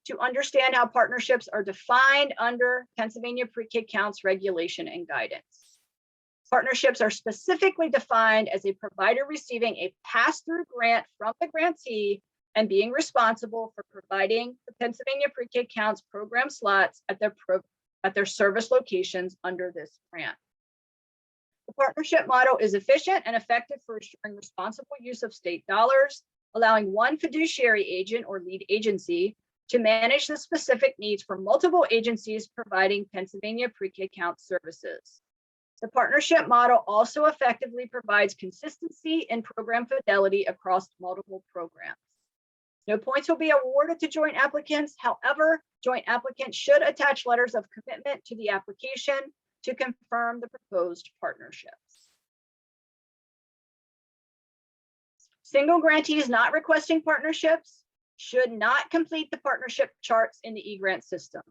to understand how partnerships are defined under Pennsylvania Pre-K Counts regulation and guidance. Partnerships are specifically defined as a provider receiving a pass-through grant from the grantee and being responsible for providing the Pennsylvania Pre-K Counts program slots at their service locations under this grant. The partnership model is efficient and effective for ensuring responsible use of state dollars, allowing one fiduciary agent or lead agency to manage the specific needs for multiple agencies providing Pennsylvania Pre-K Counts services. The partnership model also effectively provides consistency and program fidelity across multiple programs. No points will be awarded to joint applicants. However, joint applicants should attach letters of commitment to the application to confirm the proposed partnerships. Single grantees not requesting partnerships should not complete the partnership charts in the eGrant system.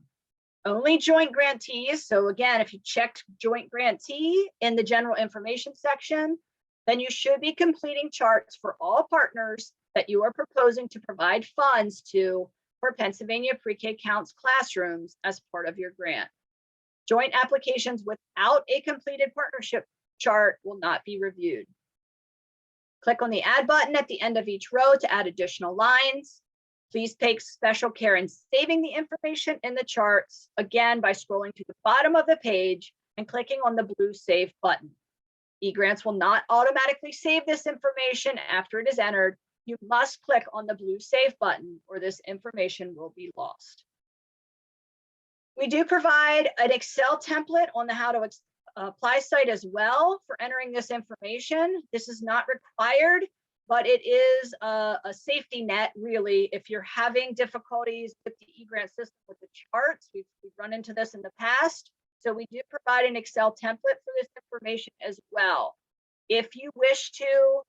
Only joint grantees, so again, if you checked joint grantee in the general information section, then you should be completing charts for all partners that you are proposing to provide funds to for Pennsylvania Pre-K Counts classrooms as part of your grant. Joint applications without a completed partnership chart will not be reviewed. Click on the Add button at the end of each row to add additional lines. Please take special care in saving the information in the charts, again, by scrolling to the bottom of the page and clicking on the blue Save button. eGrants will not automatically save this information after it is entered. You must click on the blue Save button or this information will be lost. We do provide an Excel template on how to apply site as well for entering this information. This is not required, but it is a safety net, really, if you're having difficulties with the e-grant system with the charts. We've run into this in the past. So we do provide an Excel template for this information as well. If you wish to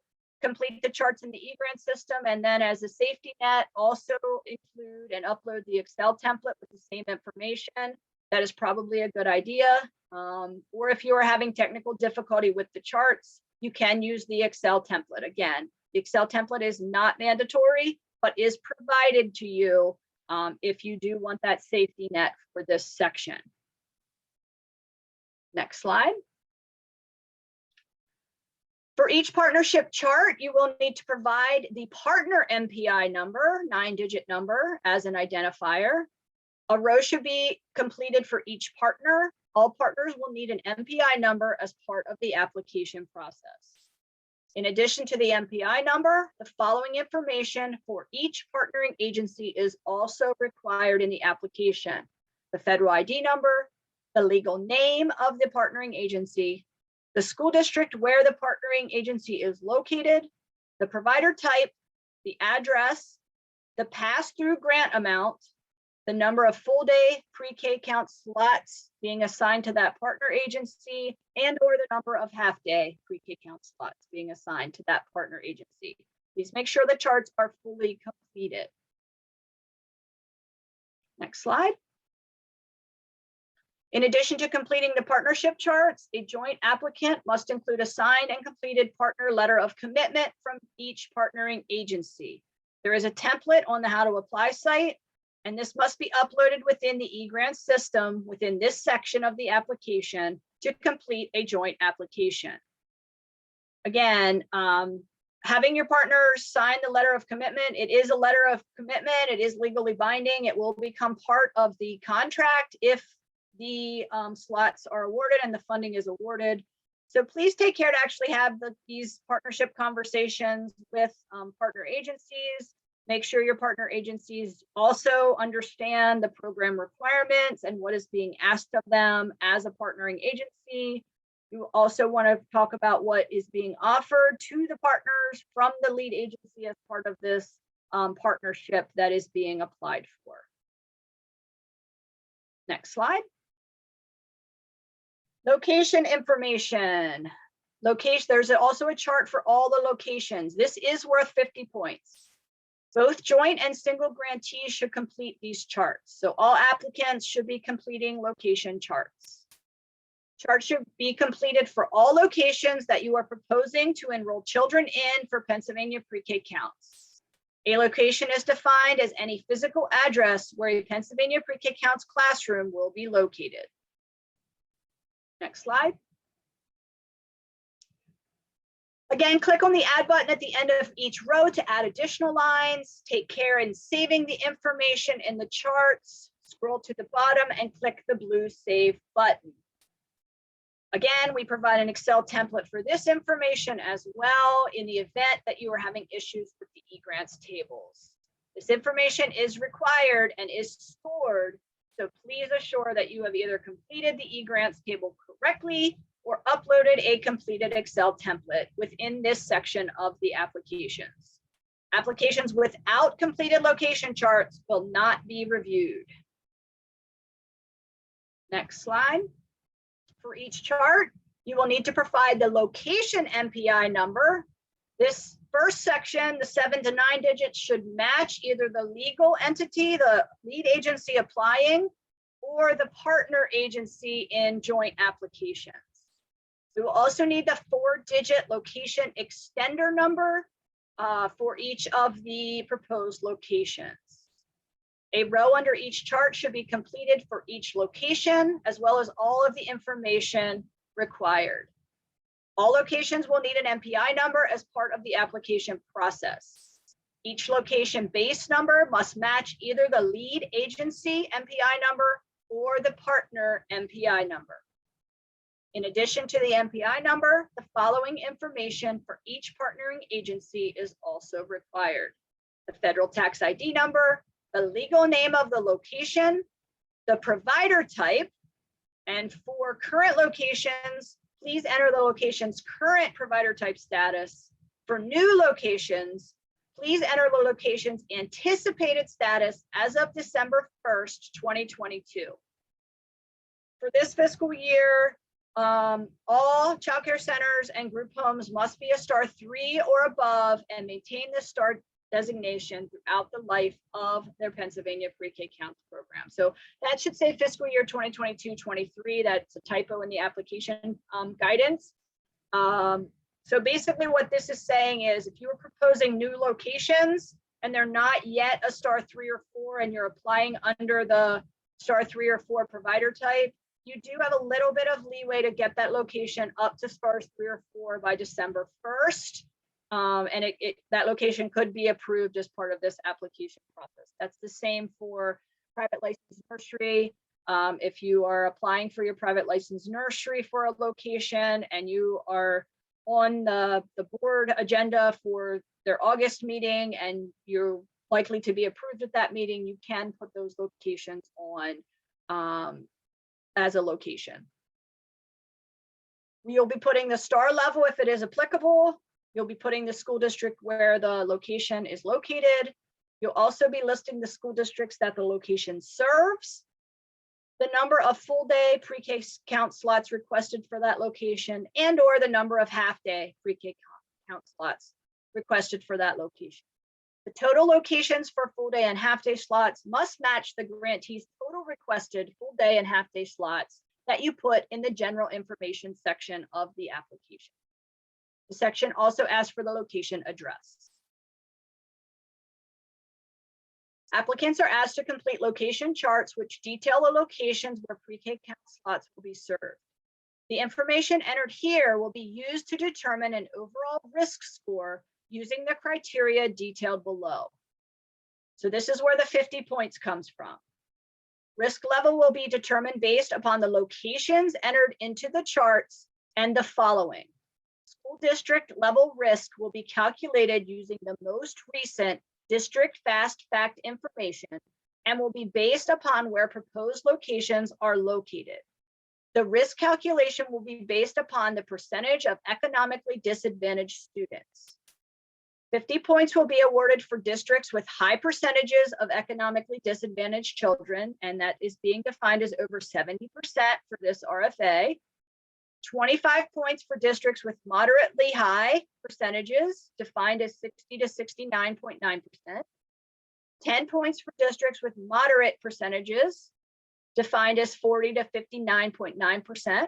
complete the charts in the e-grant system and then as a safety net, also include and upload the Excel template with the same information, that is probably a good idea. Or if you are having technical difficulty with the charts, you can use the Excel template. Again, the Excel template is not mandatory, but is provided to you if you do want that safety net for this section. Next slide. For each partnership chart, you will need to provide the partner MPI number, 9-digit number, as an identifier. A row should be completed for each partner. All partners will need an MPI number as part of the application process. In addition to the MPI number, the following information for each partnering agency is also required in the application: the federal ID number, the legal name of the partnering agency, the school district where the partnering agency is located, the provider type, the address, the pass-through grant amount, the number of full-day pre-K count slots being assigned to that partner agency, and or the number of half-day pre-K count slots being assigned to that partner agency. Please make sure the charts are fully completed. Next slide. In addition to completing the partnership charts, a joint applicant must include a signed and completed partner letter of commitment from each partnering agency. There is a template on the How to Apply site, and this must be uploaded within the eGrant system within this section of the application to complete a joint application. Again, having your partner sign the letter of commitment, it is a letter of commitment, it is legally binding, it will become part of the contract if the slots are awarded and the funding is awarded. So please take care to actually have these partnership conversations with partner agencies. Make sure your partner agencies also understand the program requirements and what is being asked of them as a partnering agency. You also want to talk about what is being offered to the partners from the lead agency as part of this partnership that is being applied for. Next slide. Location information. There's also a chart for all the locations. This is worth 50 points. Both joint and single grantees should complete these charts. So all applicants should be completing location charts. Charts should be completed for all locations that you are proposing to enroll children in for Pennsylvania pre-K counts. A location is defined as any physical address where a Pennsylvania pre-K counts classroom will be located. Next slide. Again, click on the add button at the end of each row to add additional lines. Take care in saving the information in the charts. Scroll to the bottom and click the blue save button. Again, we provide an Excel template for this information as well in the event that you are having issues with the eGrants tables. This information is required and is stored, so please assure that you have either completed the eGrants table correctly or uploaded a completed Excel template within this section of the applications. Applications without completed location charts will not be reviewed. Next slide. For each chart, you will need to provide the location MPI number. This first section, the 7 to 9 digits, should match either the legal entity, the lead agency applying, or the partner agency in joint applications. We will also need the 4-digit location extender number for each of the proposed locations. A row under each chart should be completed for each location, as well as all of the information required. All locations will need an MPI number as part of the application process. Each location base number must match either the lead agency MPI number or the partner MPI number. In addition to the MPI number, the following information for each partnering agency is also required: the federal tax ID number, the legal name of the location, the provider type, And for current locations, please enter the location's current provider type status. For new locations, please enter the location's anticipated status as of December 1st, 2022. For this fiscal year, all childcare centers and group homes must be a star 3 or above and maintain the star designation throughout the life of their Pennsylvania pre-K counts program. So that should say fiscal year 2022-23. That's a typo in the application guidance. So basically what this is saying is if you are proposing new locations and they're not yet a star 3 or 4 and you're applying under the star 3 or 4 provider type, you do have a little bit of leeway to get that location up to stars 3 or 4 by December 1st. And that location could be approved as part of this application process. That's the same for private licensed nursery. If you are applying for your private licensed nursery for a location and you are on the board agenda for their August meeting and you're likely to be approved at that meeting, you can put those locations on as a location. You'll be putting the star level if it is applicable. You'll be putting the school district where the location is located. You'll also be listing the school districts that the location serves, the number of full day pre-K count slots requested for that location, and or the number of half-day pre-K count slots requested for that location. The total locations for full day and half-day slots must match the grantee's total requested full day and half-day slots that you put in the general information section of the application. The section also asks for the location address. Applicants are asked to complete location charts which detail the locations where pre-K count slots will be served. The information entered here will be used to determine an overall risk score using the criteria detailed below. So this is where the 50 points comes from. Risk level will be determined based upon the locations entered into the charts and the following. School district level risk will be calculated using the most recent district fast fact information and will be based upon where proposed locations are located. The risk calculation will be based upon the percentage of economically disadvantaged students. 50 points will be awarded for districts with high percentages of economically disadvantaged children, and that is being defined as over 70% for this RFA. 25 points for districts with moderately high percentages, defined as 60 to 69.9%. 10 points for districts with moderate percentages, defined as 40 to 59.9%.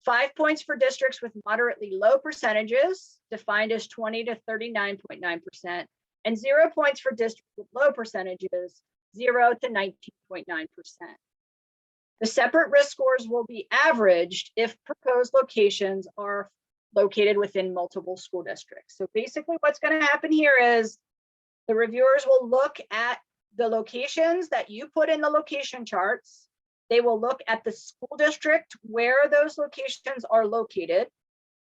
5 points for districts with moderately low percentages, defined as 20 to 39.9%, and 0 points for districts with low percentages, 0 to 19.9%. The separate risk scores will be averaged if proposed locations are located within multiple school districts. So basically what's going to happen here is the reviewers will look at the locations that you put in the location charts. They will look at the school district where those locations are located.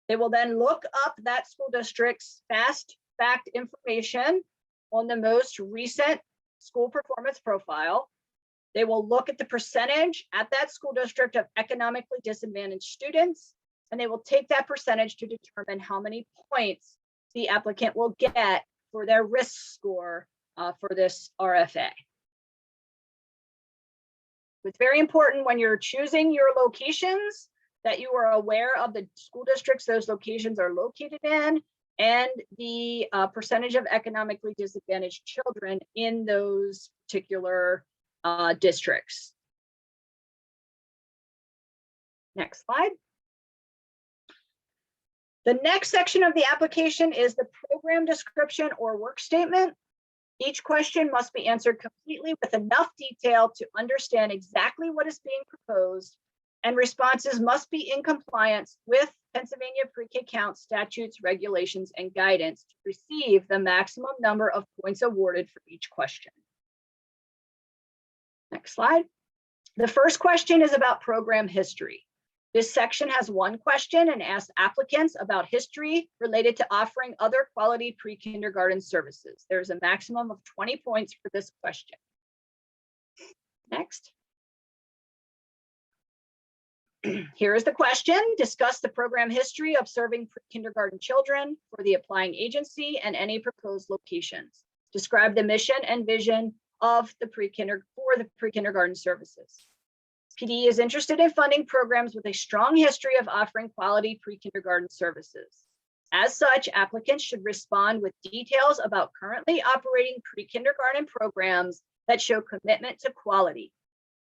They will then look up that school district's fast fact information on the most recent school performance profile. They will look at the percentage at that school district of economically disadvantaged students, and they will take that percentage to determine how many points the applicant will get for their risk score for this RFA. It's very important when you're choosing your locations that you are aware of the school districts those locations are located in and the percentage of economically disadvantaged children in those particular districts. Next slide. The next section of the application is the program description or work statement. Each question must be answered completely with enough detail to understand exactly what is being proposed, and responses must be in compliance with Pennsylvania pre-K count statutes, regulations, and guidance to receive the maximum number of points awarded for each question. Next slide. The first question is about program history. This section has one question and asks applicants about history related to offering other quality pre-kindergarten services. There's a maximum of 20 points for this question. Next. Here is the question. Discuss the program history of serving pre-kindergarten children for the applying agency and any proposed locations. Describe the mission and vision of the pre-kindergarten services. PD is interested in funding programs with a strong history of offering quality pre-kindergarten services. As such, applicants should respond with details about currently operating pre-kindergarten programs that show commitment to quality.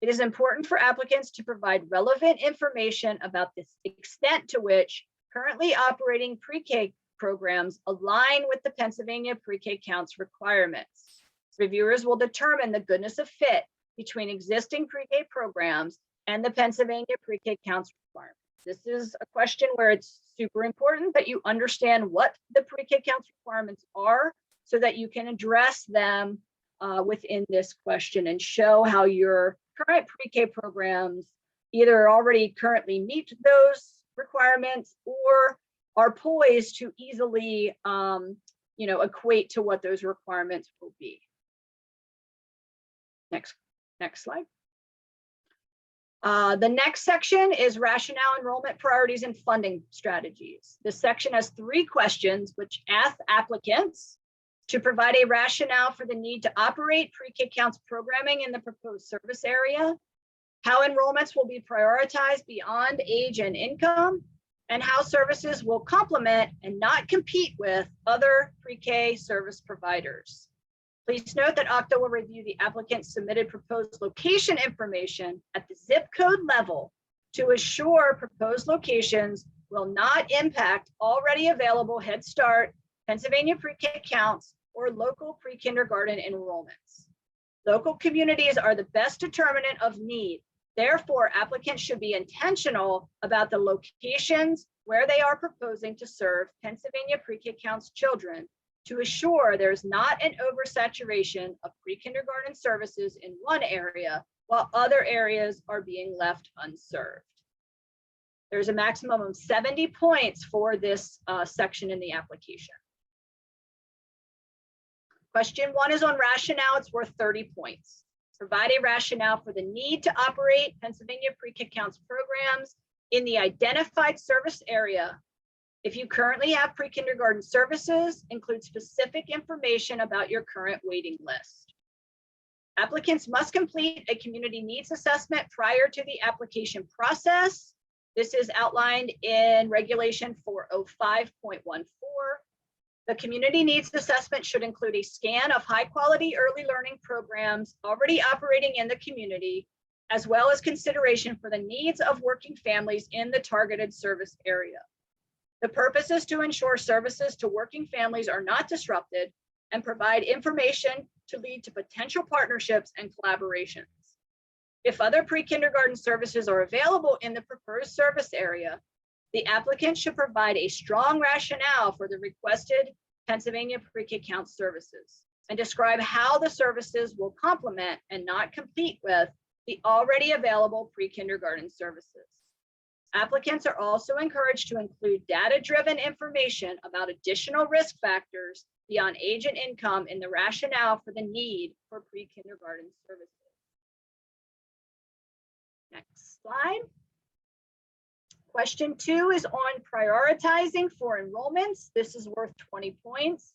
It is important for applicants to provide relevant information about the extent to which currently operating pre-K programs align with the Pennsylvania pre-K counts requirements. Reviewers will determine the goodness of fit between existing pre-K programs and the Pennsylvania pre-K counts requirements. This is a question where it's super important that you understand what the pre-K counts requirements are so that you can address them within this question and show how your current pre-K programs either already currently meet those requirements or are poised to easily equate to what those requirements will be. Next slide. The next section is rationale, enrollment priorities, and funding strategies. This section has 3 questions which ask applicants to provide a rationale for the need to operate pre-K counts programming in the proposed service area, how enrollments will be prioritized beyond age and income, and how services will complement and not compete with other pre-K service providers. Please note that OCTA will review the applicant's submitted proposed location information at the zip code level to assure proposed locations will not impact already available Head Start, Pennsylvania pre-K counts, or local pre-kindergarten enrollments. Local communities are the best determinant of need. Therefore, applicants should be intentional about the locations where they are proposing to serve Pennsylvania pre-K counts children to assure there's not an oversaturation of pre-kindergarten services in one area while other areas are being left unserved. There's a maximum of 70 points for this section in the application. Question 1 is on rationale. It's worth 30 points. Provide a rationale for the need to operate Pennsylvania pre-K counts programs in the identified service area. If you currently have pre-kindergarten services, include specific information about your current waiting list. Applicants must complete a community needs assessment prior to the application process. This is outlined in Regulation 405.14. The community needs assessment should include a scan of high quality early learning programs already operating in the community, as well as consideration for the needs of working families in the targeted service area. The purpose is to ensure services to working families are not disrupted and provide information to lead to potential partnerships and collaborations. If other pre-kindergarten services are available in the proposed service area, the applicant should provide a strong rationale for the requested Pennsylvania pre-K counts services and describe how the services will complement and not compete with the already available pre-kindergarten services. Applicants are also encouraged to include data-driven information about additional risk factors beyond age and income in the rationale for the need for pre-kindergarten services. Next slide. Question 2 is on prioritizing for enrollments. This is worth 20 points.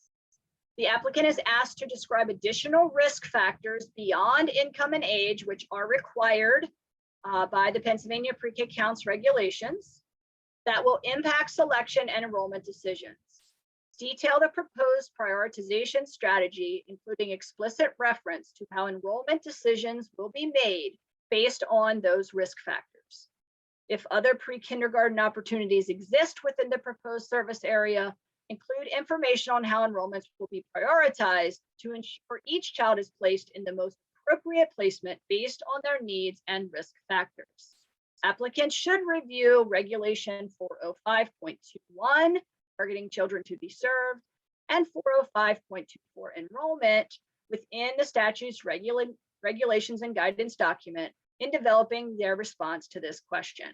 The applicant is asked to describe additional risk factors beyond income and age, which are required by the Pennsylvania pre-K counts regulations that will impact selection and enrollment decisions. Detail the proposed prioritization strategy, including explicit reference to how enrollment decisions will be made based on those risk factors. If other pre-kindergarten opportunities exist within the proposed service area, include information on how enrollments will be prioritized to ensure each child is placed in the most appropriate placement based on their needs and risk factors. Applicants should review Regulation 405.21, targeting children to be served, and 405.24, enrollment, within the statute's regulations and guidance document in developing their response to this question.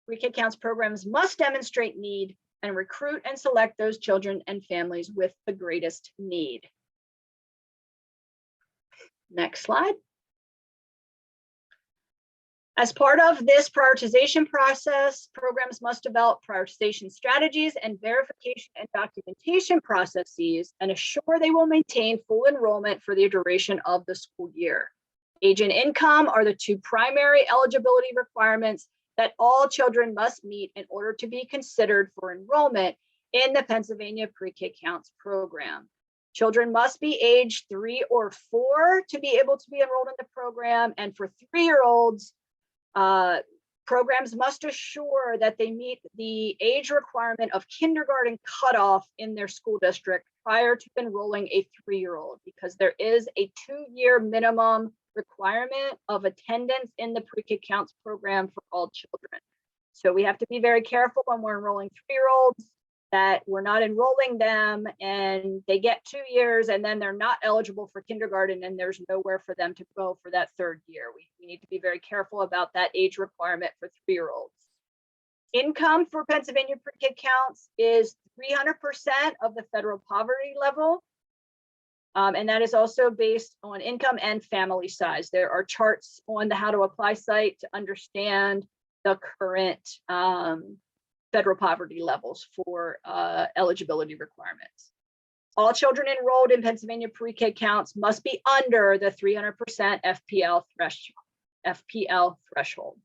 Pre-K counts programs must demonstrate need and recruit and select those children and families with the greatest need. Next slide. As part of this prioritization process, programs must develop prioritization strategies and verification and documentation processes and assure they will maintain full enrollment for the duration of the school year. Age and income are the two primary eligibility requirements that all children must meet in order to be considered for enrollment in the Pennsylvania Pre-K Counts program. Children must be age 3 or 4 to be able to be enrolled in the program, and for 3-year-olds, programs must assure that they meet the age requirement of kindergarten cutoff in their school district prior to enrolling a 3-year-old, because there is a 2-year minimum requirement of attendance in the Pre-K Counts program for all children. So we have to be very careful when we're enrolling 3-year-olds that we're not enrolling them and they get 2 years and then they're not eligible for kindergarten and there's nowhere for them to go for that 3rd year. We need to be very careful about that age requirement for 3-year-olds. Income for Pennsylvania Pre-K Counts is 300% of the federal poverty level. And that is also based on income and family size. There are charts on the How to Apply site to understand the current federal poverty levels for eligibility requirements. All children enrolled in Pennsylvania Pre-K Counts must be under the 300% FPL threshold.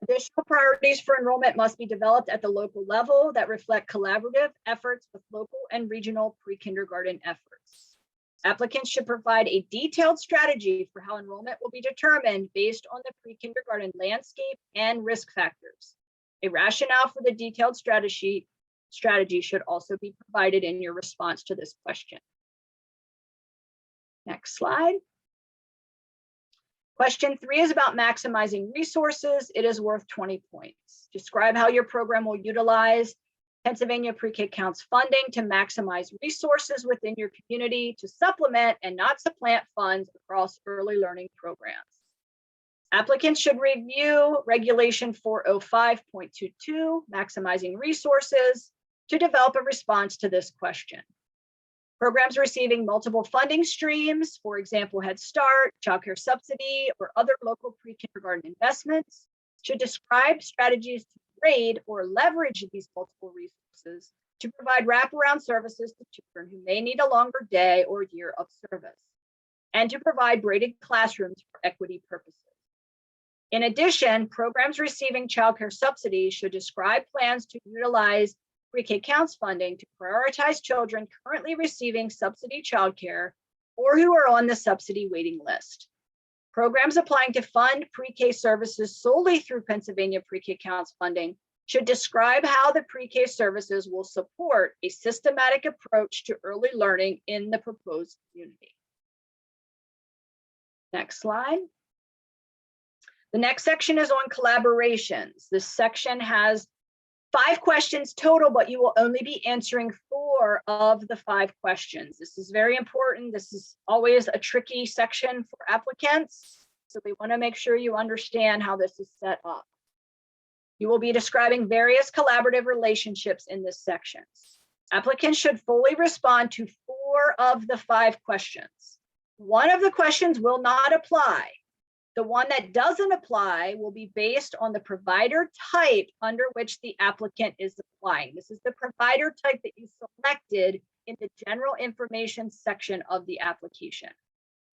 Additional priorities for enrollment must be developed at the local level that reflect collaborative efforts with local and regional pre-kindergarten efforts. Applicants should provide a detailed strategy for how enrollment will be determined based on the pre-kindergarten landscape and risk factors. A rationale for the detailed strategy should also be provided in your response to this question. Next slide. Question 3 is about maximizing resources. It is worth 20 points. Describe how your program will utilize Pennsylvania Pre-K Counts funding to maximize resources within your community to supplement and not supplant funds across early learning programs. Applicants should review Regulation 405.22, maximizing resources, to develop a response to this question. Programs receiving multiple funding streams, for example, Head Start, Child Care Subsidy, or other local pre-kindergarten investments, should describe strategies to grade or leverage these multiple resources to provide wraparound services to children who may need a longer day or year of service, and to provide graded classrooms for equity purposes. In addition, programs receiving Child Care Subsidy should describe plans to utilize Pre-K Counts funding to prioritize children currently receiving subsidy childcare or who are on the subsidy waiting list. Programs applying to fund pre-K services solely through Pennsylvania Pre-K Counts funding should describe how the pre-K services will support a systematic approach to early learning in the proposed community. Next slide. The next section is on collaborations. This section has 5 questions total, but you will only be answering 4 of the 5 questions. This is very important. This is always a tricky section for applicants. So we want to make sure you understand how this is set up. You will be describing various collaborative relationships in this section. Applicants should fully respond to 4 of the 5 questions. 1 of the questions will not apply. The one that doesn't apply will be based on the provider type under which the applicant is applying. This is the provider type that you selected in the general information section of the application.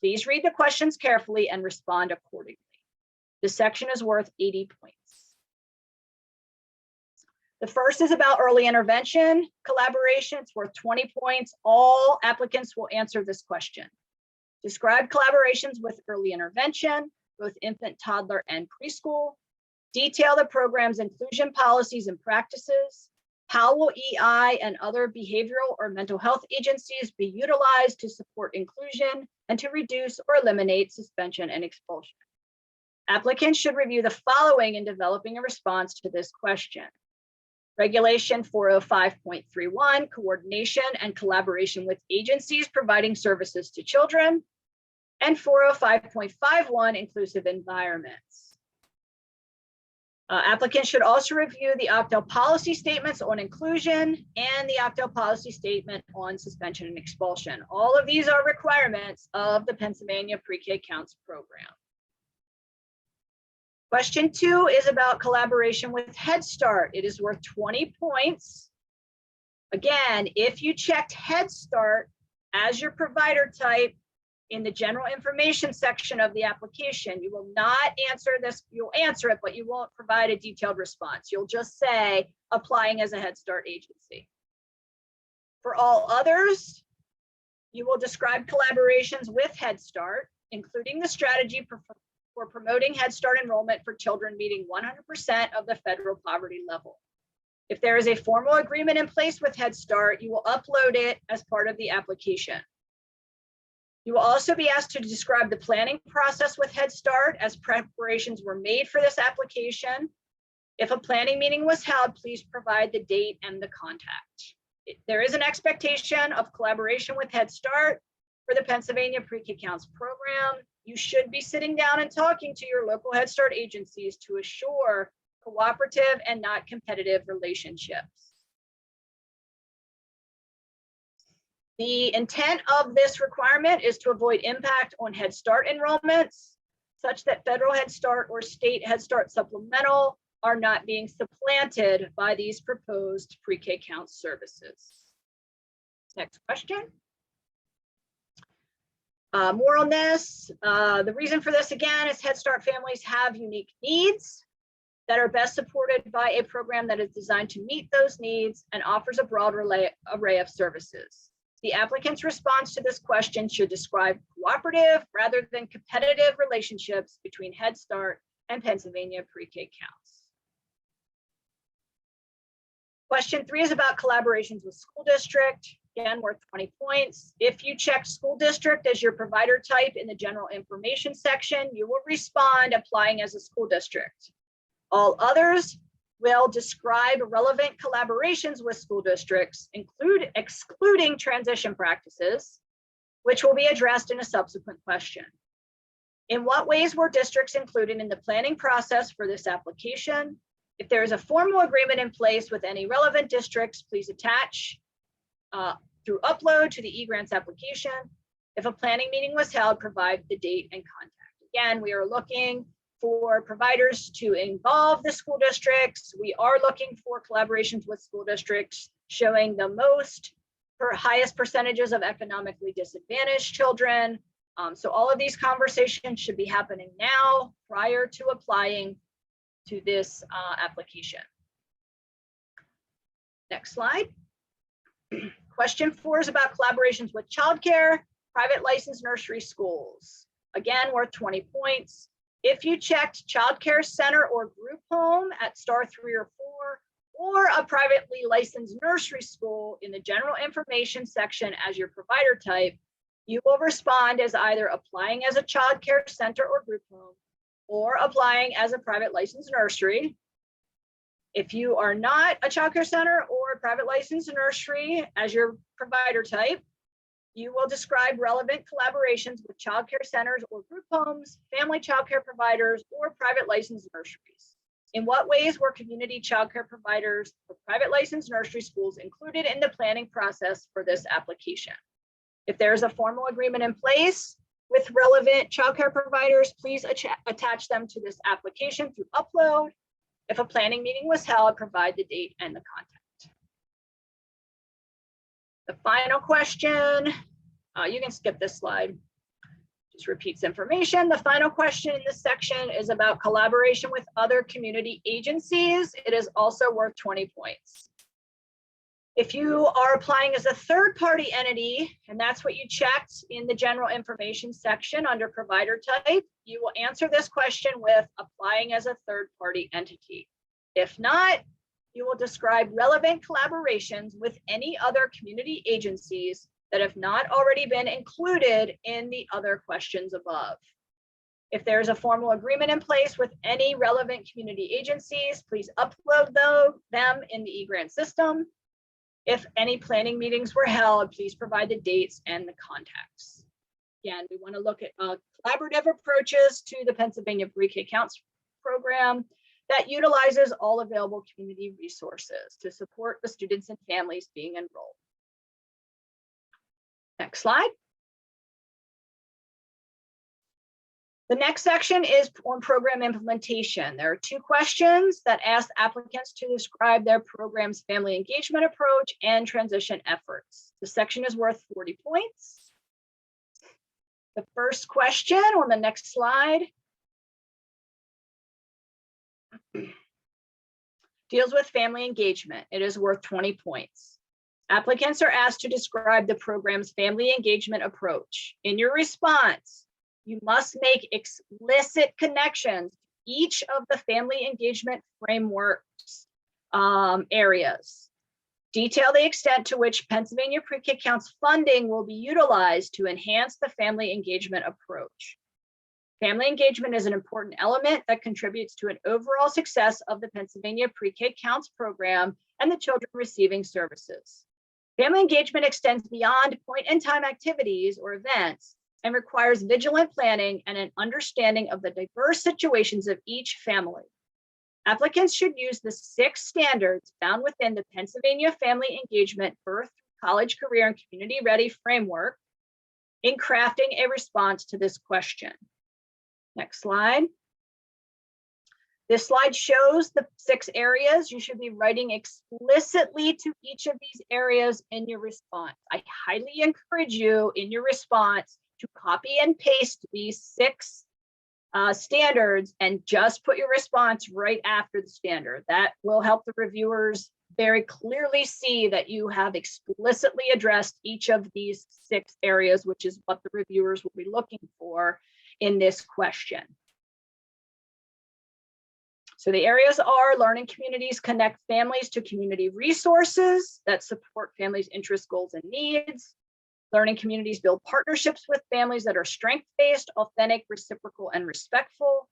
Please read the questions carefully and respond accordingly. This section is worth 80 points. The first is about early intervention collaboration. It's worth 20 points. All applicants will answer this question. Describe collaborations with early intervention, both infant, toddler, and preschool. Detail the program's inclusion policies and practices. How will EI and other behavioral or mental health agencies be utilized to support inclusion and to reduce or eliminate suspension and expulsion? Applicants should review the following in developing a response to this question. Regulation 405.31, coordination and collaboration with agencies providing services to children, and 405.51, inclusive environments. Applicants should also review the Octal policy statements on inclusion and the Octal policy statement on suspension and expulsion. All of these are requirements of the Pennsylvania Pre-K Counts program. Question 2 is about collaboration with Head Start. It is worth 20 points. Again, if you checked Head Start as your provider type in the general information section of the application, you will not answer this. You'll answer it, but you won't provide a detailed response. You'll just say applying as a Head Start agency. For all others, you will describe collaborations with Head Start, including the strategy for promoting Head Start enrollment for children meeting 100% of the federal poverty level. If there is a formal agreement in place with Head Start, you will upload it as part of the application. You will also be asked to describe the planning process with Head Start as preparations were made for this application. If a planning meeting was held, please provide the date and the contact. There is an expectation of collaboration with Head Start for the Pennsylvania Pre-K Counts program. You should be sitting down and talking to your local Head Start agencies to assure cooperative and not competitive relationships. The intent of this requirement is to avoid impact on Head Start enrollments, such that federal Head Start or state Head Start supplemental are not being supplanted by these proposed pre-K Counts services. Next question. More on this. The reason for this, again, is Head Start families have unique needs that are best supported by a program that is designed to meet those needs and offers a broad array of services. The applicant's response to this question should describe cooperative rather than competitive relationships between Head Start and Pennsylvania Pre-K Counts. Question 3 is about collaborations with school district. Again, worth 20 points. If you check school district as your provider type in the general information section, you will respond applying as a school district. All others will describe relevant collaborations with school districts, excluding transition practices, which will be addressed in a subsequent question. In what ways were districts included in the planning process for this application? If there is a formal agreement in place with any relevant districts, please attach through upload to the eGrants application. If a planning meeting was held, provide the date and contact. Again, we are looking for providers to involve the school districts. We are looking for collaborations with school districts showing the highest percentages of economically disadvantaged children. So all of these conversations should be happening now prior to applying to this application. Next slide. Question 4 is about collaborations with childcare, private licensed nursery schools. Again, worth 20 points. If you checked childcare center or group home at star 3 or 4, or a privately licensed nursery school in the general information section as your provider type, you will respond as either applying as a childcare center or group home, or applying as a private licensed nursery. If you are not a childcare center or a private licensed nursery as your provider type, you will describe relevant collaborations with childcare centers or group homes, family childcare providers, or private licensed nurseries. In what ways were community childcare providers or private licensed nursery schools included in the planning process for this application? If there's a formal agreement in place with relevant childcare providers, please attach them to this application through upload. If a planning meeting was held, provide the date and the contact. The final question, you can skip this slide, just repeats information. The final question in this section is about collaboration with other community agencies. It is also worth 20 points. If you are applying as a third-party entity, and that's what you checked in the general information section under provider type, you will answer this question with applying as a third-party entity. If not, you will describe relevant collaborations with any other community agencies that have not already been included in the other questions above. If there's a formal agreement in place with any relevant community agencies, please upload them in the eGrant system. If any planning meetings were held, please provide the dates and the contacts. Again, we want to look at collaborative approaches to the Pennsylvania Pre-K Counts program that utilizes all available community resources to support the students and families being enrolled. Next slide. The next section is on program implementation. There are 2 questions that ask applicants to describe their program's family engagement approach and transition efforts. The section is worth 40 points. The first question on the next slide deals with family engagement. It is worth 20 points. Applicants are asked to describe the program's family engagement approach. In your response, you must make explicit connections to each of the family engagement frameworks areas. Detail the extent to which Pennsylvania Pre-K Counts funding will be utilized to enhance the family engagement approach. Family engagement is an important element that contributes to an overall success of the Pennsylvania Pre-K Counts program and the children receiving services. Family engagement extends beyond point-in-time activities or events and requires vigilant planning and an understanding of the diverse situations of each family. Applicants should use the 6 standards found within the Pennsylvania Family Engagement Birth, College, Career, and Community Ready framework in crafting a response to this question. Next slide. This slide shows the 6 areas. You should be writing explicitly to each of these areas in your response. I highly encourage you in your response to copy and paste these 6 standards and just put your response right after the standard. That will help the reviewers very clearly see that you have explicitly addressed each of these 6 areas, which is what the reviewers will be looking for in this question. So the areas are: learning communities connect families to community resources that support families' interests, goals, and needs. Learning communities build partnerships with families that are strength-based, authentic, reciprocal, and respectful.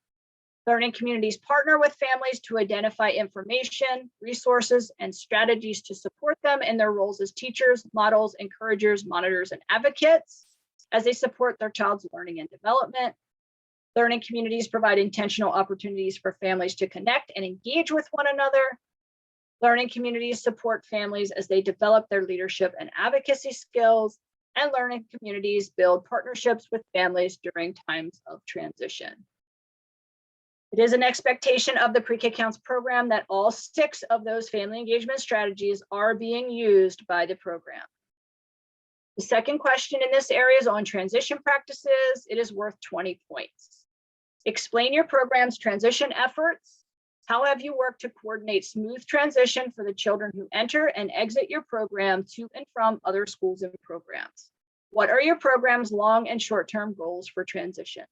Learning communities partner with families to identify information, resources, and strategies to support them in their roles as teachers, models, encouragers, monitors, and advocates as they support their child's learning and development. Learning communities provide intentional opportunities for families to connect and engage with one another. Learning communities support families as they develop their leadership and advocacy skills. And learning communities build partnerships with families during times of transition. It is an expectation of the Pre-K Counts program that all 6 of those family engagement strategies are being used by the program. The second question in this area is on transition practices. It is worth 20 points. Explain your program's transition efforts. How have you worked to coordinate smooth transition for the children who enter and exit your program to and from other schools and programs? What are your program's long and short-term goals for transition?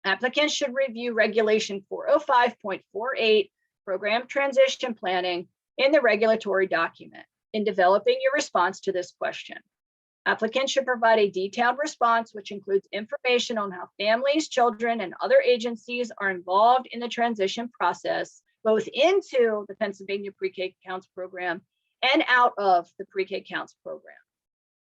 Applicants should review Regulation 405.48, Program Transition Planning, in the regulatory document in developing your response to this question. Applicants should provide a detailed response, which includes information on how families, children, and other agencies are involved in the transition process, both into the Pennsylvania Pre-K Counts program and out of the Pre-K Counts program.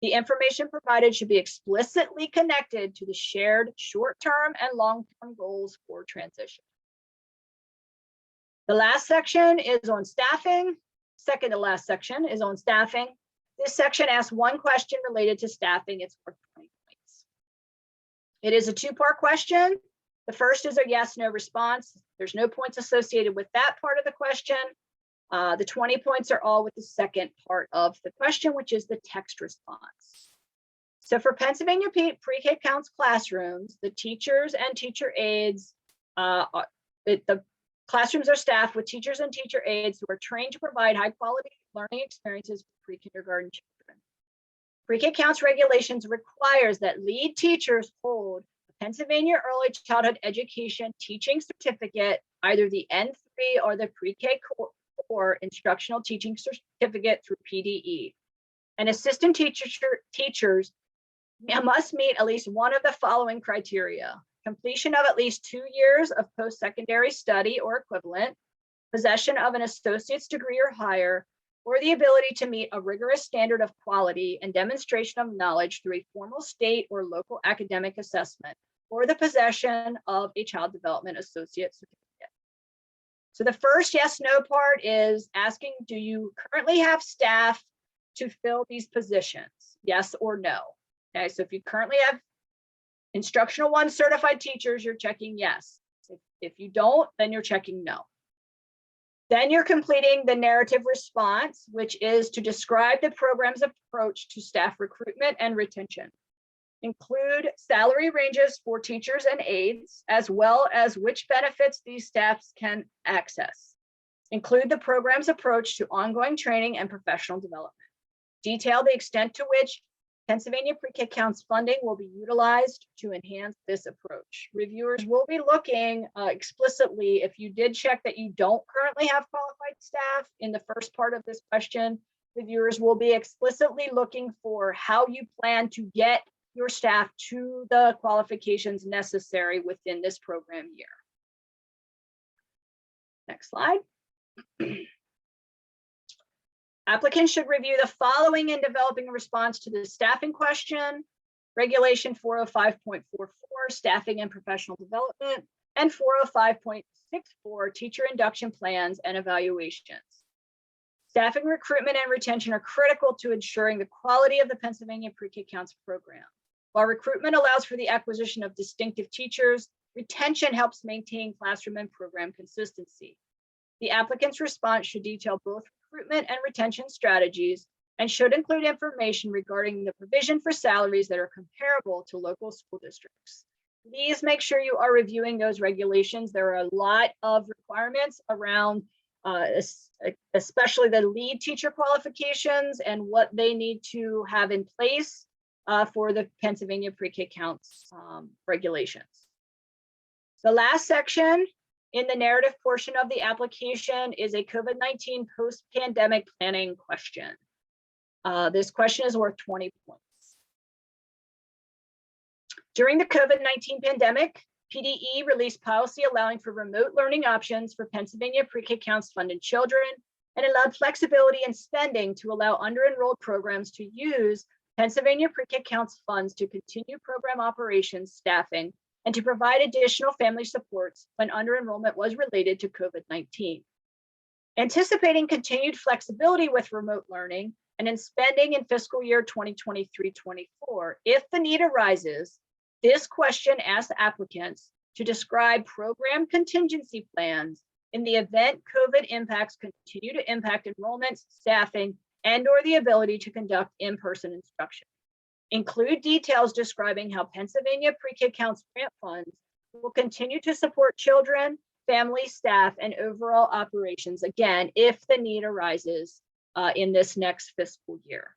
The information provided should be explicitly connected to the shared short-term and long-term goals for transition. The last section is on staffing. Second to last section is on staffing. This section asks 1 question related to staffing. It's worth 20 points. It is a 2-part question. The first is a yes/no response. There's no points associated with that part of the question. The 20 points are all with the second part of the question, which is the text response. So for Pennsylvania Pre-K Counts classrooms, the teachers and teacher aides, the classrooms are staffed with teachers and teacher aides who are trained to provide high-quality learning experiences for pre-kindergarten children. Pre-K Counts regulations requires that lead teachers hold a Pennsylvania Early Childhood Education Teaching Certificate, either the N3 or the Pre-K Core Instructional Teaching Certificate through PDE. And assistant teachers must meet at least one of the following criteria: completion of at least 2 years of post-secondary study or equivalent, possession of an associate's degree or higher, or the ability to meet a rigorous standard of quality and demonstration of knowledge through a formal state or local academic assessment, or the possession of a child development associate certificate. So the first yes/no part is asking, do you currently have staff to fill these positions? Yes or no. Okay, so if you currently have Instructional 1 certified teachers, you're checking yes. If you don't, then you're checking no. Then you're completing the narrative response, which is to describe the program's approach to staff recruitment and retention. Include salary ranges for teachers and aides, as well as which benefits these staffs can access. Include the program's approach to ongoing training and professional development. Detail the extent to which Pennsylvania Pre-K Counts funding will be utilized to enhance this approach. Reviewers will be looking explicitly, if you did check that you don't currently have qualified staff in the first part of this question, reviewers will be explicitly looking for how you plan to get your staff to the qualifications necessary within this program year. Next slide. Applicants should review the following in developing a response to the staffing question: Regulation 405.44, staffing and professional development, and 405.64, teacher induction plans and evaluations. Staffing, recruitment, and retention are critical to ensuring the quality of the Pennsylvania Pre-K Counts program. While recruitment allows for the acquisition of distinctive teachers, retention helps maintain classroom and program consistency. The applicant's response should detail both recruitment and retention strategies and should include information regarding the provision for salaries that are comparable to local school districts. Please make sure you are reviewing those regulations. There are a lot of requirements around especially the lead teacher qualifications and what they need to have in place for the Pennsylvania Pre-K Counts regulations. The last section in the narrative portion of the application is a COVID-19 post-pandemic planning question. This question is worth 20 points. During the COVID-19 pandemic, PDE released policy allowing for remote learning options for Pennsylvania Pre-K Counts funded children and allowed flexibility in spending to allow under-enrolled programs to use Pennsylvania Pre-K Counts funds to continue program operations, staffing, and to provide additional family supports when under-enrollment was related to COVID-19. Anticipating continued flexibility with remote learning and in spending in fiscal year 2023-24, if the need arises, this question asks applicants to describe program contingency plans in the event COVID impacts continue to impact enrollments, staffing, and/or the ability to conduct in-person instruction. Include details describing how Pennsylvania Pre-K Counts grant funds will continue to support children, family, staff, and overall operations, again, if the need arises in this next fiscal year.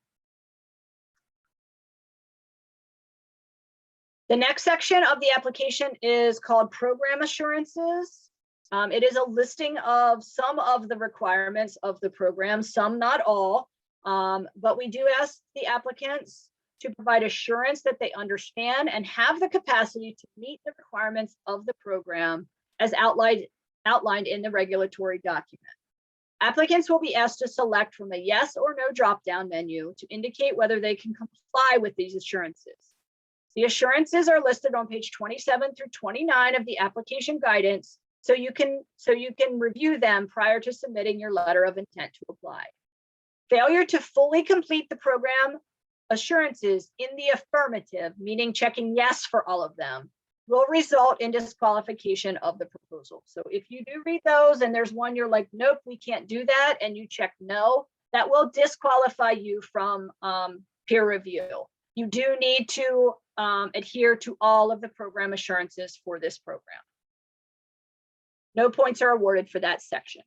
The next section of the application is called Program Assurances. It is a listing of some of the requirements of the program, some not all, but we do ask the applicants to provide assurance that they understand and have the capacity to meet the requirements of the program as outlined in the regulatory document. Applicants will be asked to select from a yes or no drop-down menu to indicate whether they can comply with these assurances. The assurances are listed on page 27 through 29 of the application guidance, so you can review them prior to submitting your letter of intent to apply. Failure to fully complete the program assurances in the affirmative, meaning checking yes for all of them, will result in disqualification of the proposal. So if you do read those and there's one you're like, nope, we can't do that, and you check no, that will disqualify you from peer review. You do need to adhere to all of the program assurances for this program. No points are awarded for that section.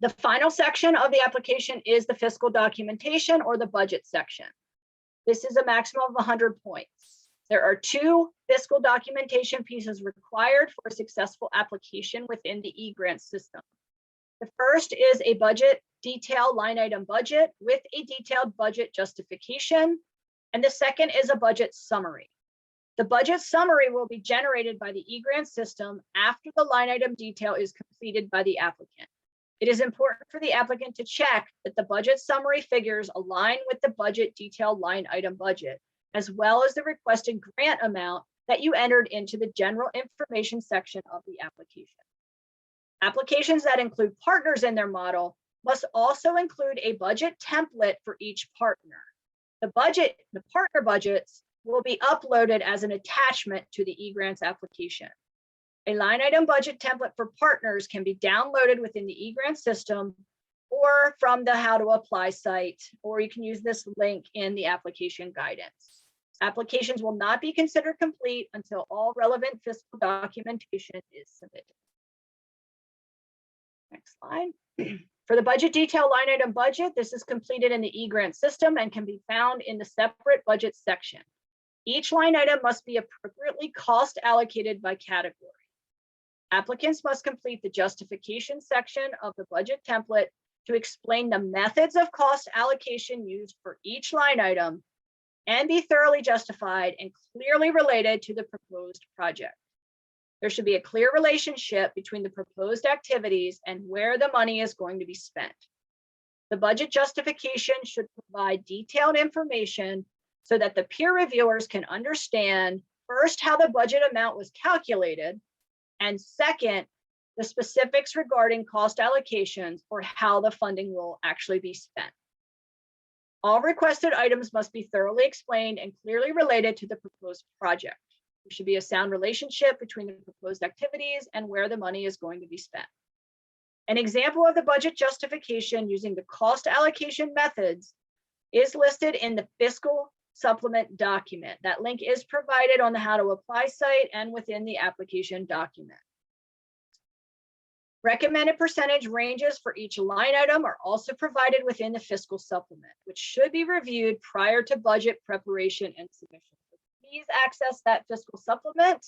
The final section of the application is the fiscal documentation or the budget section. This is a maximum of 100 points. There are 2 fiscal documentation pieces required for a successful application within the e-grant system. The first is a budget detail line item budget with a detailed budget justification. And the second is a budget summary. The budget summary will be generated by the e-grant system after the line item detail is completed by the applicant. It is important for the applicant to check that the budget summary figures align with the budget detail line item budget, as well as the requested grant amount that you entered into the general information section of the application. Applications that include partners in their model must also include a budget template for each partner. The partner budgets will be uploaded as an attachment to the eGrants application. A line item budget template for partners can be downloaded within the eGrant system or from the How to Apply site, or you can use this link in the application guidance. Applications will not be considered complete until all relevant fiscal documentation is submitted. Next slide. For the budget detail line item budget, this is completed in the eGrant system and can be found in the separate budget section. Each line item must be appropriately cost allocated by category. Applicants must complete the justification section of the budget template to explain the methods of cost allocation used for each line item and be thoroughly justified and clearly related to the proposed project. There should be a clear relationship between the proposed activities and where the money is going to be spent. The budget justification should provide detailed information so that the peer reviewers can understand first how the budget amount was calculated, and second, the specifics regarding cost allocations or how the funding will actually be spent. All requested items must be thoroughly explained and clearly related to the proposed project. There should be a sound relationship between the proposed activities and where the money is going to be spent. An example of the budget justification using the cost allocation methods is listed in the fiscal supplement document. That link is provided on the How to Apply site and within the application document. Recommended percentage ranges for each line item are also provided within the fiscal supplement, which should be reviewed prior to budget preparation and submission. So please access that fiscal supplement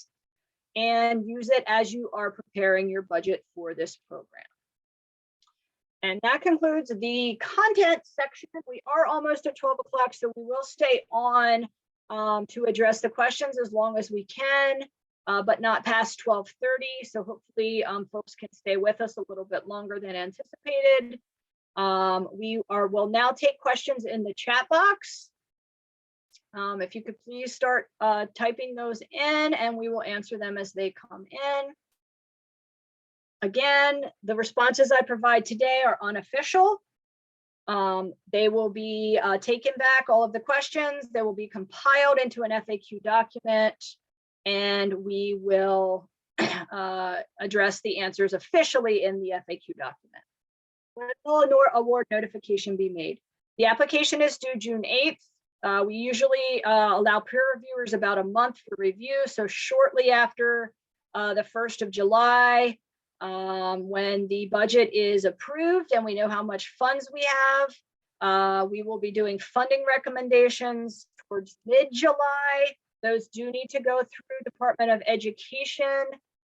and use it as you are preparing your budget for this program. And that concludes the content section. We are almost at 12 o'clock, so we will stay on to address the questions as long as we can, but not past 12:30. So hopefully folks can stay with us a little bit longer than anticipated. We'll now take questions in the chat box. If you could please start typing those in, and we will answer them as they come in. Again, the responses I provide today are unofficial. They will be taken back, all of the questions. They will be compiled into an FAQ document, and we will address the answers officially in the FAQ document. When will an award notification be made? The application is due June 8th. We usually allow peer reviewers about a month for review. So shortly after the 1st of July, when the budget is approved and we know how much funds we have, we will be doing funding recommendations towards mid-July. Those do need to go through Department of Education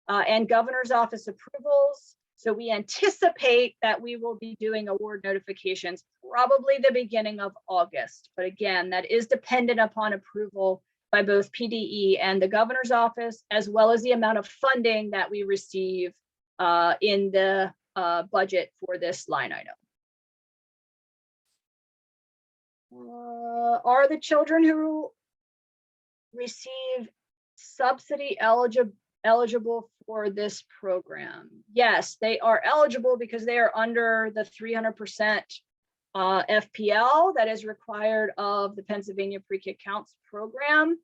and Governor's Office approvals. So we anticipate that we will be doing award notifications probably the beginning of August. But again, that is dependent upon approval by both PDE and the Governor's Office, as well as the amount of funding that we receive in the budget for this line item. Are the children who receive subsidy eligible for this program? Yes, they are eligible because they are under the 300% FPL that is required of the Pennsylvania Pre-K Counts program.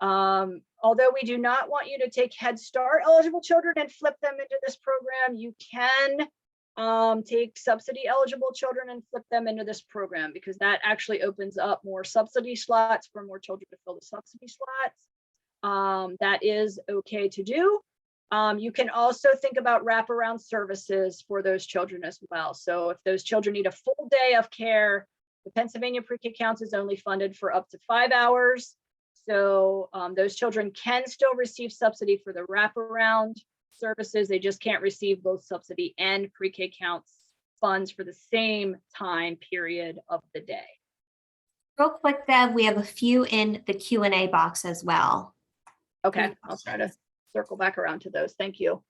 Although we do not want you to take Head Start eligible children and flip them into this program, you can take subsidy eligible children and flip them into this program, because that actually opens up more subsidy slots for more children to fill the subsidy slots. That is okay to do. You can also think about wraparound services for those children as well. So if those children need a full day of care, the Pennsylvania Pre-K Counts is only funded for up to 5 hours. So those children can still receive subsidy for the wraparound services. They just can't receive both subsidy and Pre-K Counts funds for the same time period of the day. Real quick, Deb, we have a few in the Q&A box as well. Okay, I'll try to circle back around to those. Thank you.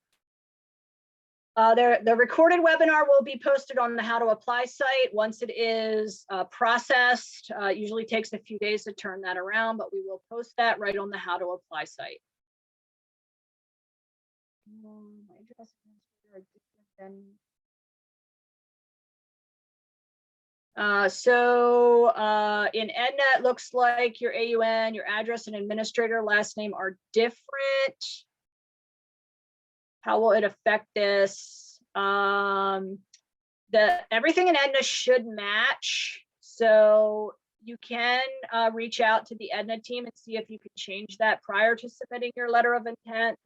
The recorded webinar will be posted on the How to Apply site once it is processed. It usually takes a few days to turn that around, but we will post that right on the How to Apply site. My address are different than In Edna, it looks like your AUN, your address and administrator last name are different. How will it affect this? Everything in Edna should match. So you can reach out to the Edna team and see if you can change that prior to submitting your letter of intent.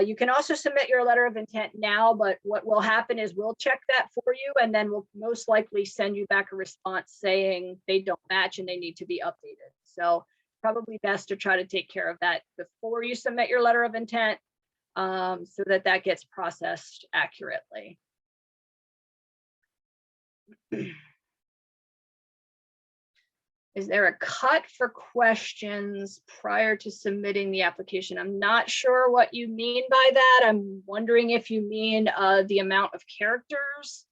You can also submit your letter of intent now, but what will happen is we'll check that for you, and then we'll most likely send you back a response saying they don't match and they need to be updated. So probably best to try to take care of that before you submit your letter of intent, so that that gets processed accurately. Is there a cut for questions prior to submitting the application? I'm not sure what you mean by that. I'm wondering if you mean the amount of characters.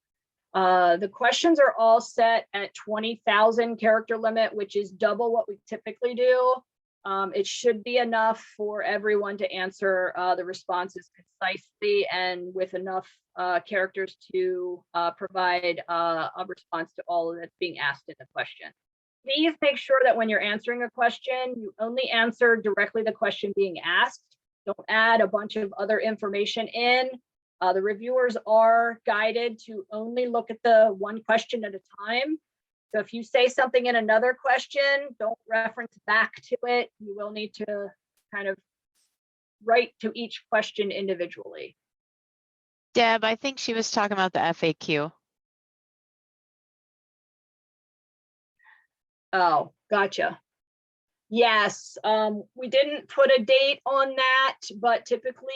The questions are all set at 20,000 character limit, which is double what we typically do. It should be enough for everyone to answer the responses concisely and with enough characters to provide a response to all that's being asked in the question. Please make sure that when you're answering a question, you only answer directly the question being asked. Don't add a bunch of other information in. The reviewers are guided to only look at the one question at a time. So if you say something in another question, don't reference back to it. You will need to kind of write to each question individually. Deb, I think she was talking about the FAQ. Oh, gotcha. Yes, we didn't put a date on that, but typically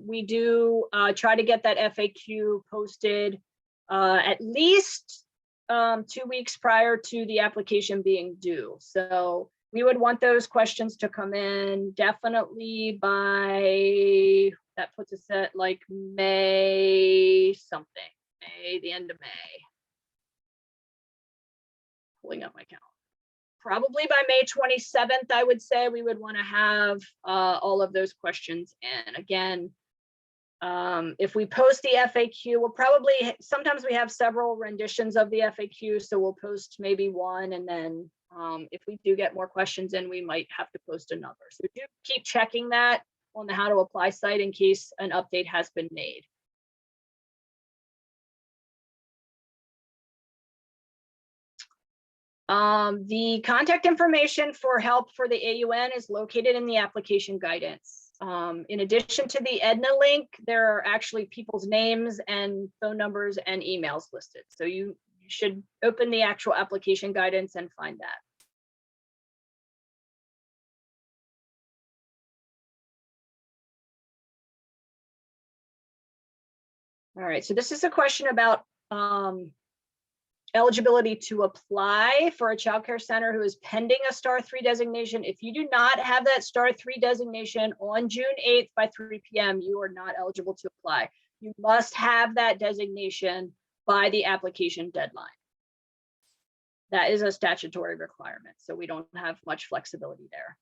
we do try to get that FAQ posted at least 2 weeks prior to the application being due. So we would want those questions to come in definitely by, that puts us at like May something, the end of May. Pulling up my calendar. Probably by May 27th, I would say we would want to have all of those questions in. Again, if we post the FAQ, we'll probably, sometimes we have several renditions of the FAQ, so we'll post maybe one, and then if we do get more questions in, we might have to post another. So do keep checking that on the How to Apply site in case an update has been made. The contact information for help for the AUN is located in the application guidance. In addition to the Edna link, there are actually people's names and phone numbers and emails listed. So you should open the actual application guidance and find that. All right, so this is a question about eligibility to apply for a child care center who is pending a Star 3 designation. If you do not have that Star 3 designation on June 8th by 3 p.m., you are not eligible to apply. You must have that designation by the application deadline. That is a statutory requirement, so we don't have much flexibility there.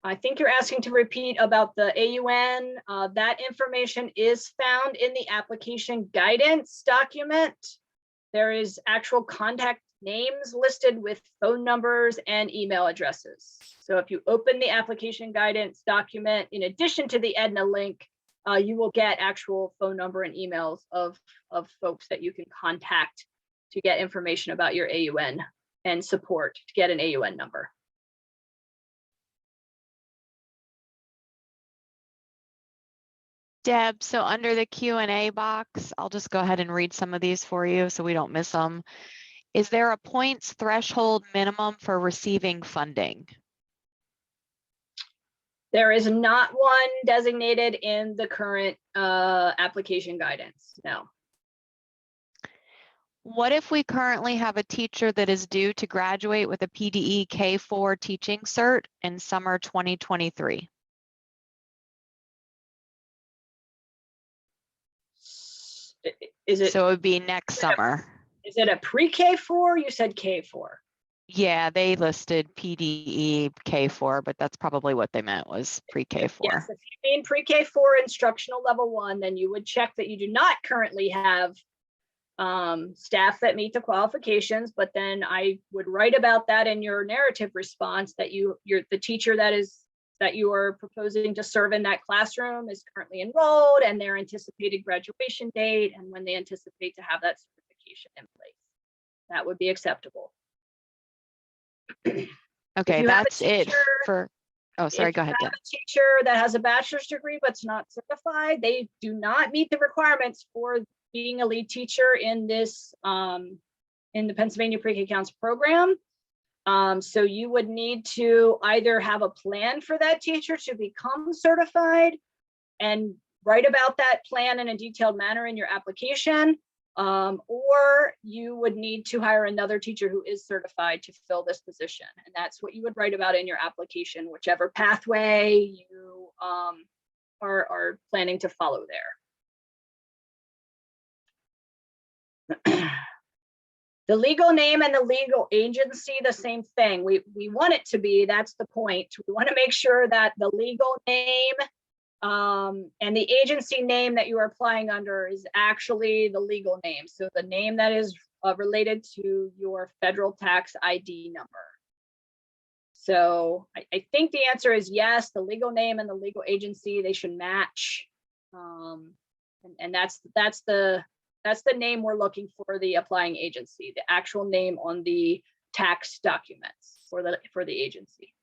I think you're asking to repeat about the AUN. That information is found in the application guidance document. There is actual contact names listed with phone numbers and email addresses. So if you open the application guidance document, in addition to the Edna link, you will get actual phone number and emails of folks that you can contact to get information about your AUN and support to get an AUN number. Deb, so under the Q&A box, I'll just go ahead and read some of these for you so we don't miss them. Is there a points threshold minimum for receiving funding? There is not one designated in the current application guidance, no. What if we currently have a teacher that is due to graduate with a PDE K4 teaching cert in summer 2023? Is it, so it would be next summer. Is it a pre-K4? You said K4. Yeah, they listed PDE K4, but that's probably what they meant was pre-K4. Yes, if you mean pre-K4 instructional level 1, then you would check that you do not currently have staff that meet the qualifications, but then I would write about that in your narrative response that you're the teacher that you are proposing to serve in that classroom is currently enrolled and their anticipated graduation date and when they anticipate to have that certification in place. That would be acceptable. Okay, that's it for, oh, sorry, go ahead, Deb. If you have a teacher that has a bachelor's degree but's not certified, they do not meet the requirements for being a lead teacher in this, in the Pennsylvania Pre-K Counts program. So you would need to either have a plan for that teacher to become certified and write about that plan in a detailed manner in your application, or you would need to hire another teacher who is certified to fill this position. And that's what you would write about in your application, whichever pathway you are planning to follow there. The legal name and the legal agency, the same thing. We want it to be, that's the point. We want to make sure that the legal name and the agency name that you are applying under is actually the legal name. So the name that is related to your federal tax ID number. So I think the answer is yes, the legal name and the legal agency, they should match. And that's the name we're looking for the applying agency, the actual name on the tax documents for the agency.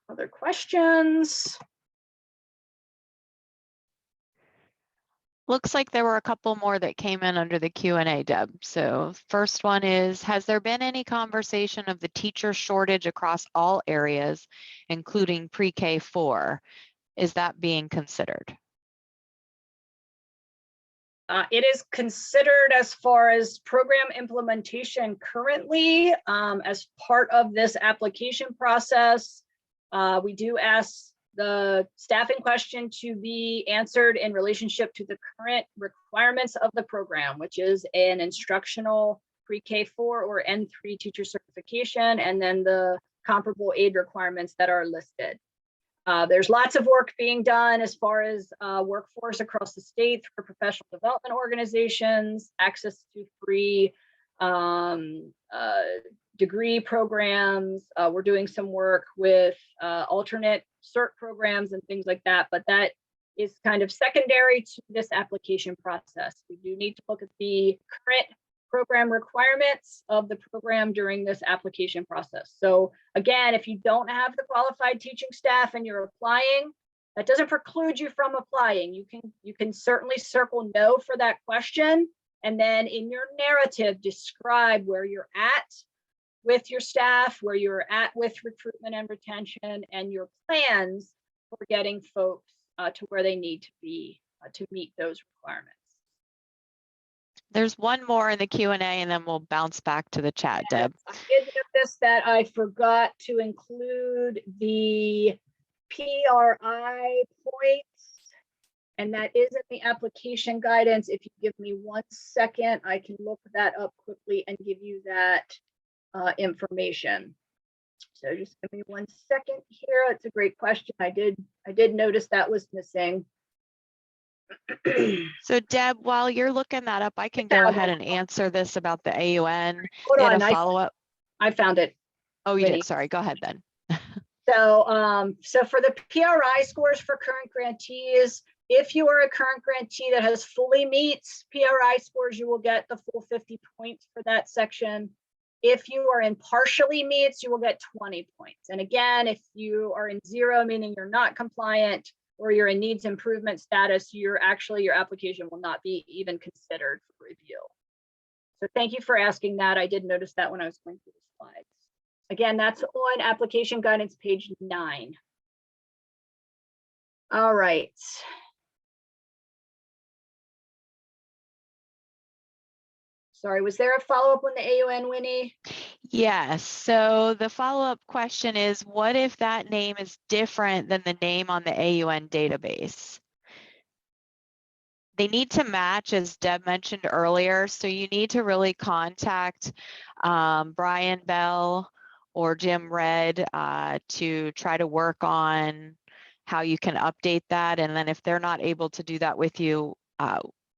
Other questions? Looks like there were a couple more that came in under the Q&A, Deb. So first one is, has there been any conversation of the teacher shortage across all areas, including pre-K4? Is that being considered? It is considered as far as program implementation currently. As part of this application process, we do ask the staffing question to be answered in relationship to the current requirements of the program, which is an instructional pre-K4 or N3 teacher certification, and then the comparable aid requirements that are listed. There's lots of work being done as far as workforce across the state for professional development organizations, access to free degree programs. We're doing some work with alternate cert programs and things like that, but that is kind of secondary to this application process. We do need to look at the current program requirements of the program during this application process. So again, if you don't have the qualified teaching staff and you're applying, that doesn't preclude you from applying. You can certainly circle no for that question, and then in your narrative describe where you're at with your staff, where you're at with recruitment and retention, and your plans for getting folks to where they need to be to meet those requirements. There's one more in the Q&A and then we'll bounce back to the chat, Deb. I did notice that I forgot to include the PRI points, and that is in the application guidance. If you give me 1 second, I can look that up quickly and give you that information. So just give me 1 second here. It's a great question. I did notice that was missing. So Deb, while you're looking that up, I can go ahead and answer this about the AUN. Hold on, a follow-up. I found it. Oh, you did. Sorry, go ahead then. So, so for the PRI scores for current grantees, if you are a current grantee that has fully meets PRI scores, you will get the full 50 points for that section. If you are in partially meets, you will get 20 points. And again, if you are in 0, meaning you're not compliant, or you're in needs improvement status, your application will not be even considered for review. So thank you for asking that. I did notice that when I was going through the slides. Again, that's on application guidance page 9. All right. Sorry, was there a follow-up on the AUN, Winnie? Yes. So the follow-up question is, what if that name is different than the name on the AUN database? they need to match, as Deb mentioned earlier. So you need to really contact Brian Bell or Jim Red to try to work on how you can update that. And then if they're not able to do that with you,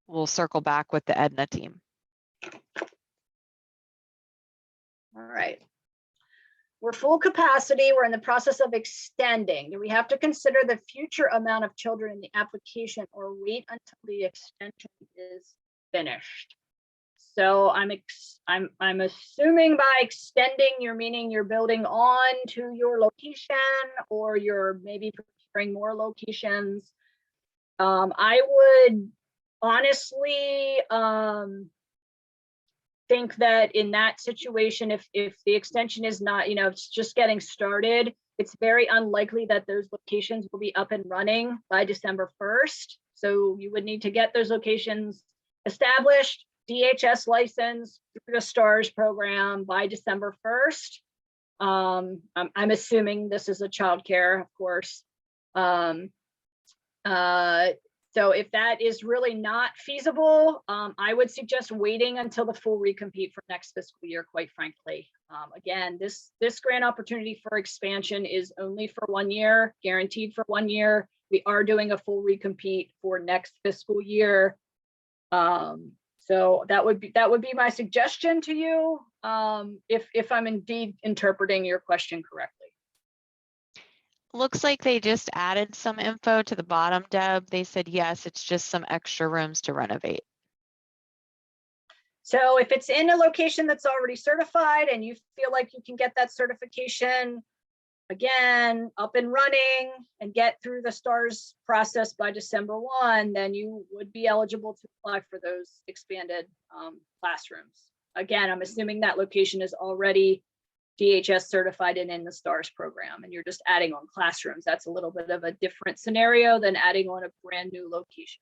we'll circle back with the Edna team. All right. We're full capacity. We're in the process of extending. Do we have to consider the future amount of children in the application or wait until the extension is finished? So I'm assuming by extending, you're meaning you're building on to your location, or you're maybe preparing more locations. I would honestly think that in that situation, if the extension is not, it's just getting started, it's very unlikely that those locations will be up and running by December 1st. So you would need to get those locations established, DHS license through the STARS program by December 1st. I'm assuming this is a childcare, of course. So if that is really not feasible, I would suggest waiting until the full recompete for next fiscal year, quite frankly. Again, this grant opportunity for expansion is only for 1 year, guaranteed for 1 year. We are doing a full recompete for next fiscal year. So that would be my suggestion to you, if I'm indeed interpreting your question correctly. Looks like they just added some info to the bottom, Deb. They said, yes, it's just some extra rooms to renovate. So if it's in a location that's already certified and you feel like you can get that certification, again, up and running and get through the STARS process by December 1, then you would be eligible to apply for those expanded classrooms. Again, I'm assuming that location is already DHS certified and in the STARS program, and you're just adding on classrooms. That's a little bit of a different scenario than adding on a brand new location.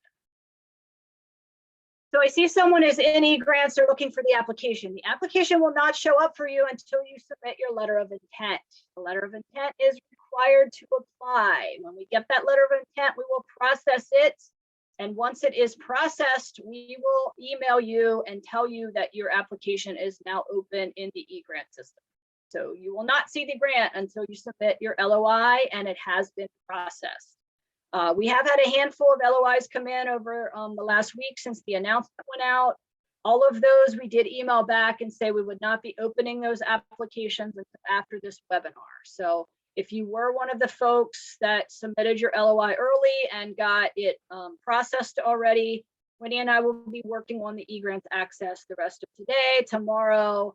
So I see someone is in eGrants, they're looking for the application. The application will not show up for you until you submit your letter of intent. The letter of intent is required to apply. When we get that letter of intent, we will process it. And once it is processed, we will email you and tell you that your application is now open in the eGrant system. So you will not see the grant until you submit your LOI and it has been processed. We have had a handful of LOIs come in over the last week since the announcement went out. All of those we did email back and say we would not be opening those applications until after this webinar. So if you were one of the folks that submitted your LOI early and got it processed already, Winnie and I will be working on the eGrants access the rest of today, tomorrow,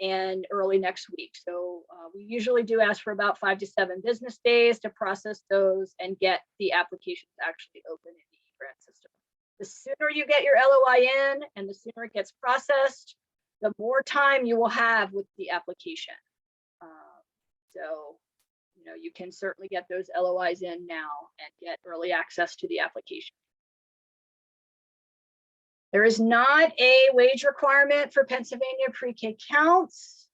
and early next week. So we usually do ask for about 5 to 7 business days to process those and get the applications actually open in the eGrant system. The sooner you get your LOI in and the sooner it gets processed, the more time you will have with the application. So, you can certainly get those LOIs in now and get early access to the application. There is not a wage requirement for Pennsylvania pre-K counts.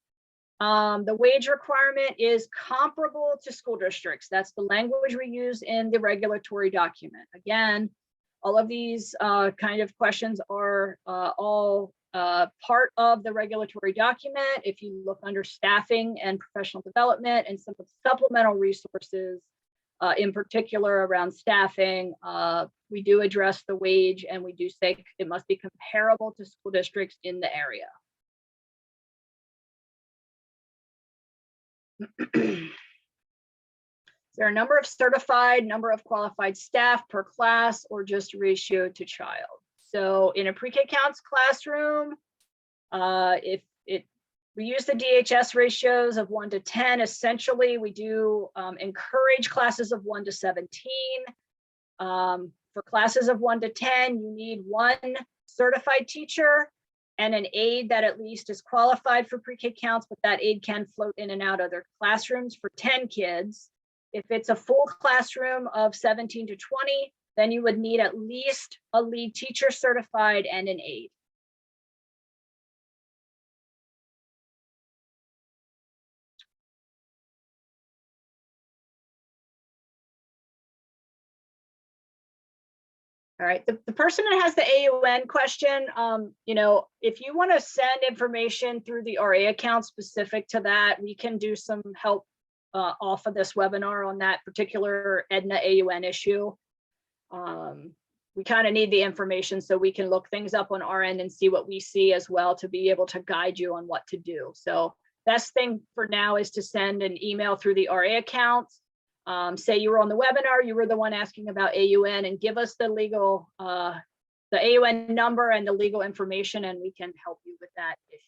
The wage requirement is comparable to school districts. That's the language we use in the regulatory document. Again, all of these kind of questions are all part of the regulatory document. If you look under staffing and professional development and some of the supplemental resources, in particular around staffing, we do address the wage and we do say it must be comparable to school districts in the area. Is there a number of certified, number of qualified staff per class, or just ratio to child? So in a pre-K counts classroom, we use the DHS ratios of 1 to 10. Essentially, we do encourage classes of 1 to 17. For classes of 1 to 10, you need 1 certified teacher and an aide that at least is qualified for pre-K counts, but that aide can float in and out of their classrooms for 10 kids. If it's a full classroom of 17 to 20, then you would need at least a lead teacher certified and an aide. All right, the person that has the AUN question, you know, if you want to send information through the RA account specific to that, we can do some help off of this webinar on that particular Edna AUN issue. We kind of need the information so we can look things up on our end and see what we see as well to be able to guide you on what to do. So best thing for now is to send an email through the RA account. Say you were on the webinar, you were the one asking about AUN, and give us the legal, the AUN number and the legal information, and we can help you with that issue.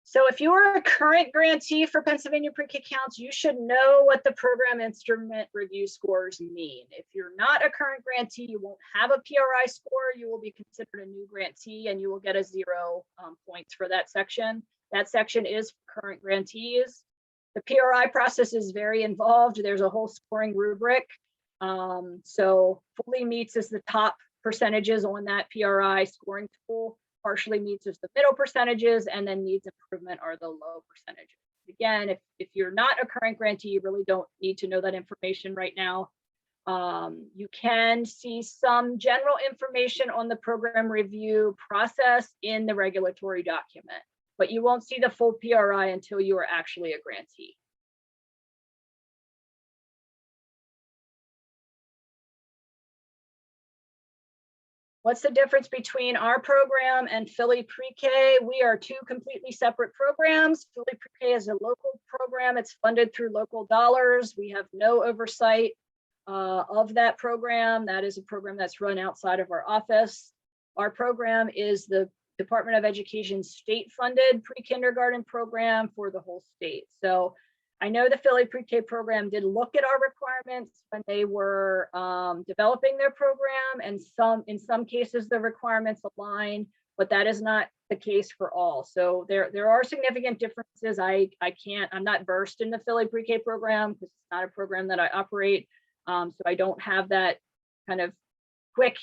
So if you are a current grantee for Pennsylvania Pre-K Counts, you should know what the program instrument review scores mean. If you're not a current grantee, you won't have a PRI score. You will be considered a new grantee and you will get a 0 points for that section. That section is for current grantees. The PRI process is very involved. There's a whole scoring rubric. So fully meets is the top percentages on that PRI scoring tool. Partially meets is the middle percentages, and then needs improvement are the low percentages. Again, if you're not a current grantee, you really don't need to know that information right now. You can see some general information on the program review process in the regulatory document, but you won't see the full PRI until you are actually a grantee. What's the difference between our program and Philly Pre-K? We are two completely separate programs. Philly Pre-K is a local program. It's funded through local dollars. We have no oversight of that program. That is a program that's run outside of our office. Our program is the Department of Education state-funded pre-kindergarten program for the whole state. So I know the Philly Pre-K program did look at our requirements when they were developing their program, and in some cases the requirements align, but that is not the case for all. So there are significant differences. I'm not versed in the Philly Pre-K program because it's not a program that I operate. So I don't have that kind of quick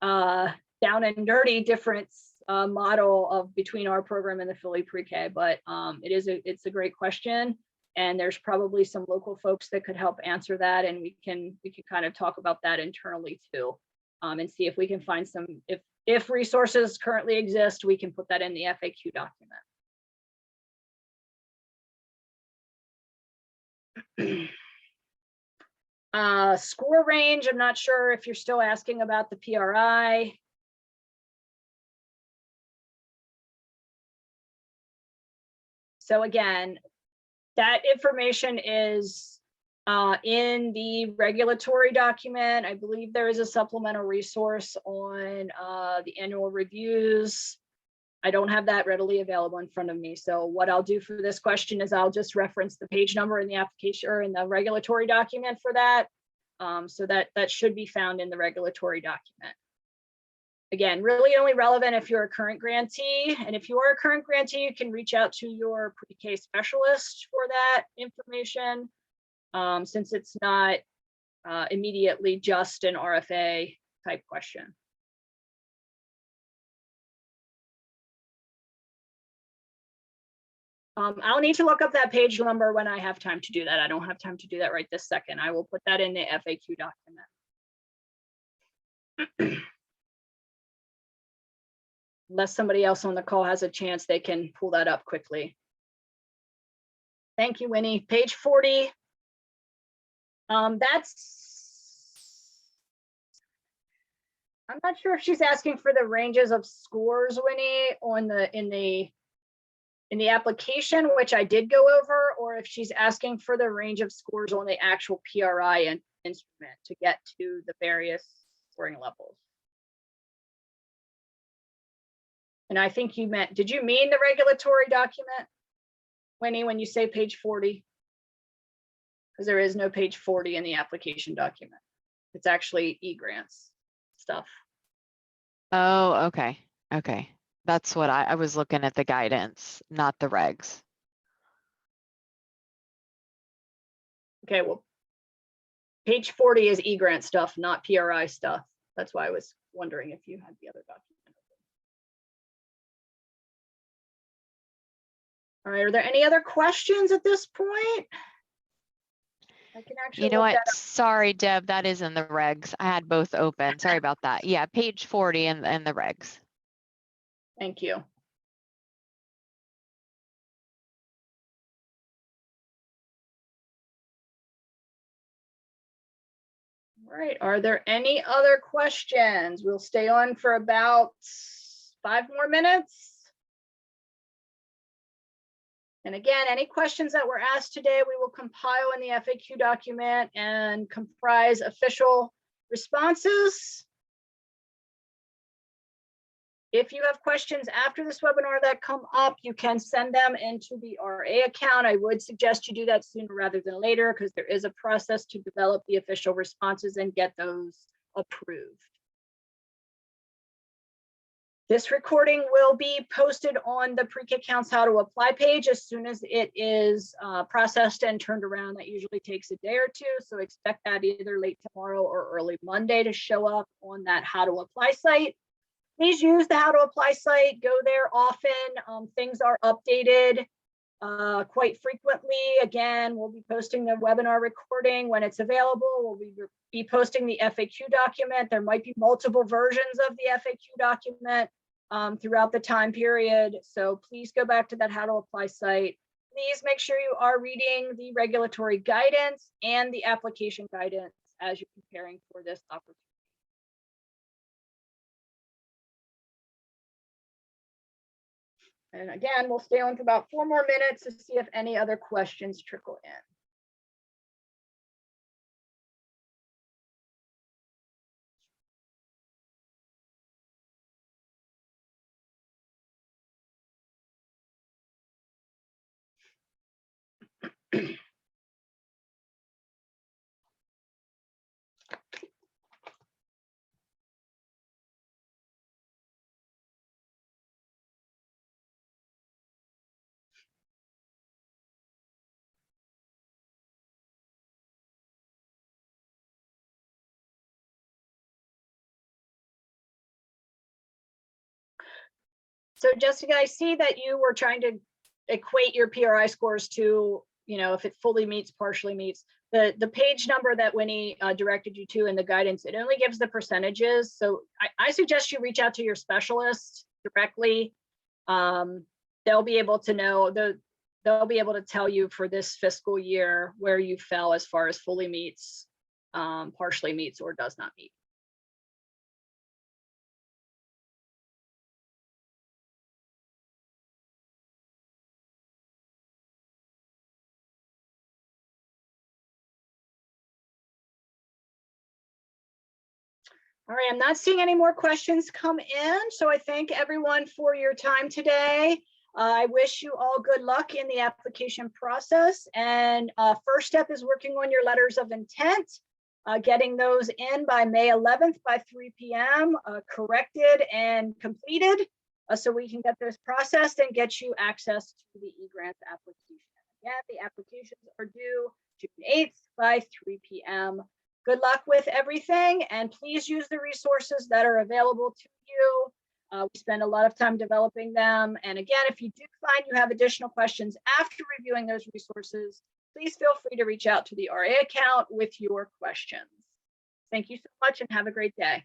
down and dirty difference model of between our program and the Philly Pre-K, but it's a great question. And there's probably some local folks that could help answer that, and we can kind of talk about that internally too, and see if we can find some, if resources currently exist, we can put that in the FAQ document. Score range, I'm not sure if you're still asking about the PRI. So again, that information is in the regulatory document. I believe there is a supplemental resource on the annual reviews. I don't have that readily available in front of me. So what I'll do for this question is I'll just reference the page number in the application or in the regulatory document for that. So that should be found in the regulatory document. Again, really only relevant if you're a current grantee. And if you are a current grantee, you can reach out to your pre-K specialist for that information, since it's not immediately just an RFA type question. I'll need to look up that page number when I have time to do that. I don't have time to do that right this second. I will put that in the FAQ document. Unless somebody else on the call has a chance, they can pull that up quickly. Thank you, Winnie. Page 40. I'm not sure if she's asking for the ranges of scores, Winnie, on in the application, which I did go over, or if she's asking for the range of scores on the actual PRI and instrument to get to the various scoring levels. And I think you meant, did you mean the regulatory document, Winnie, when you say page 40? Because there is no page 40 in the application document. It's actually e-grants stuff. Oh, okay. Okay. That's what I was looking at, the guidance, not the regs. Okay, well, page 40 is e-grant stuff, not PRI stuff. That's why I was wondering if you had the other document. All right, are there any other questions at this point? I can actually You know look what? that up. Sorry, Deb, that is in the regs. I had both open. Sorry about that. Yeah, page 40 and the regs. Thank you. All right, are there any other questions? We'll stay on for about 5 more minutes. And again, any questions that were asked today, we will compile in the FAQ document and comprise official responses. If you have questions after this webinar that come up, you can send them into the RA account. I would suggest you do that sooner rather than later because there is a process to develop the official responses and get those approved. This recording will be posted on the Pre-K Counts How to Apply page as soon as it is processed and turned around. That usually takes a day or two, so expect that either late tomorrow or early Monday to show up on that How to Apply site. Please use the How to Apply site. Go there often. Things are updated quite frequently. Again, we'll be posting the webinar recording when it's available. We'll be posting the FAQ document. There might be multiple versions of the FAQ document throughout the time period. So please go back to that How to Apply site. Please make sure you are reading the regulatory guidance and the application guidance as you're preparing for this opportunity. And again, we'll stay on for about 4 more minutes to see if any other questions trickle in. So Jessica, I see that you were trying to equate your PRI scores to, you know, if it fully meets, partially meets. The page number that Winnie directed you to in the guidance, it only gives the percentages. So I suggest you reach out to your specialist directly. They'll be able to know, they'll be able to tell you for this fiscal year where you fell as far as fully meets, partially meets, or does not meet. All right, I'm not seeing any more questions come in, so I thank everyone for your time today. I wish you all good luck in the application process. And first step is working on your letters of intent, getting those in by May 11th by 3 p.m., corrected and completed, so we can get those processed and get you access to the eGrants application. Again, the applications are due June 8th by 3 p.m. Good luck with everything, and please use the resources that are available to you. We spend a lot of time developing them. And again, if you do find you have additional questions after reviewing those resources, please feel free to reach out to the RA account with your questions. Thank you so much and have a great day.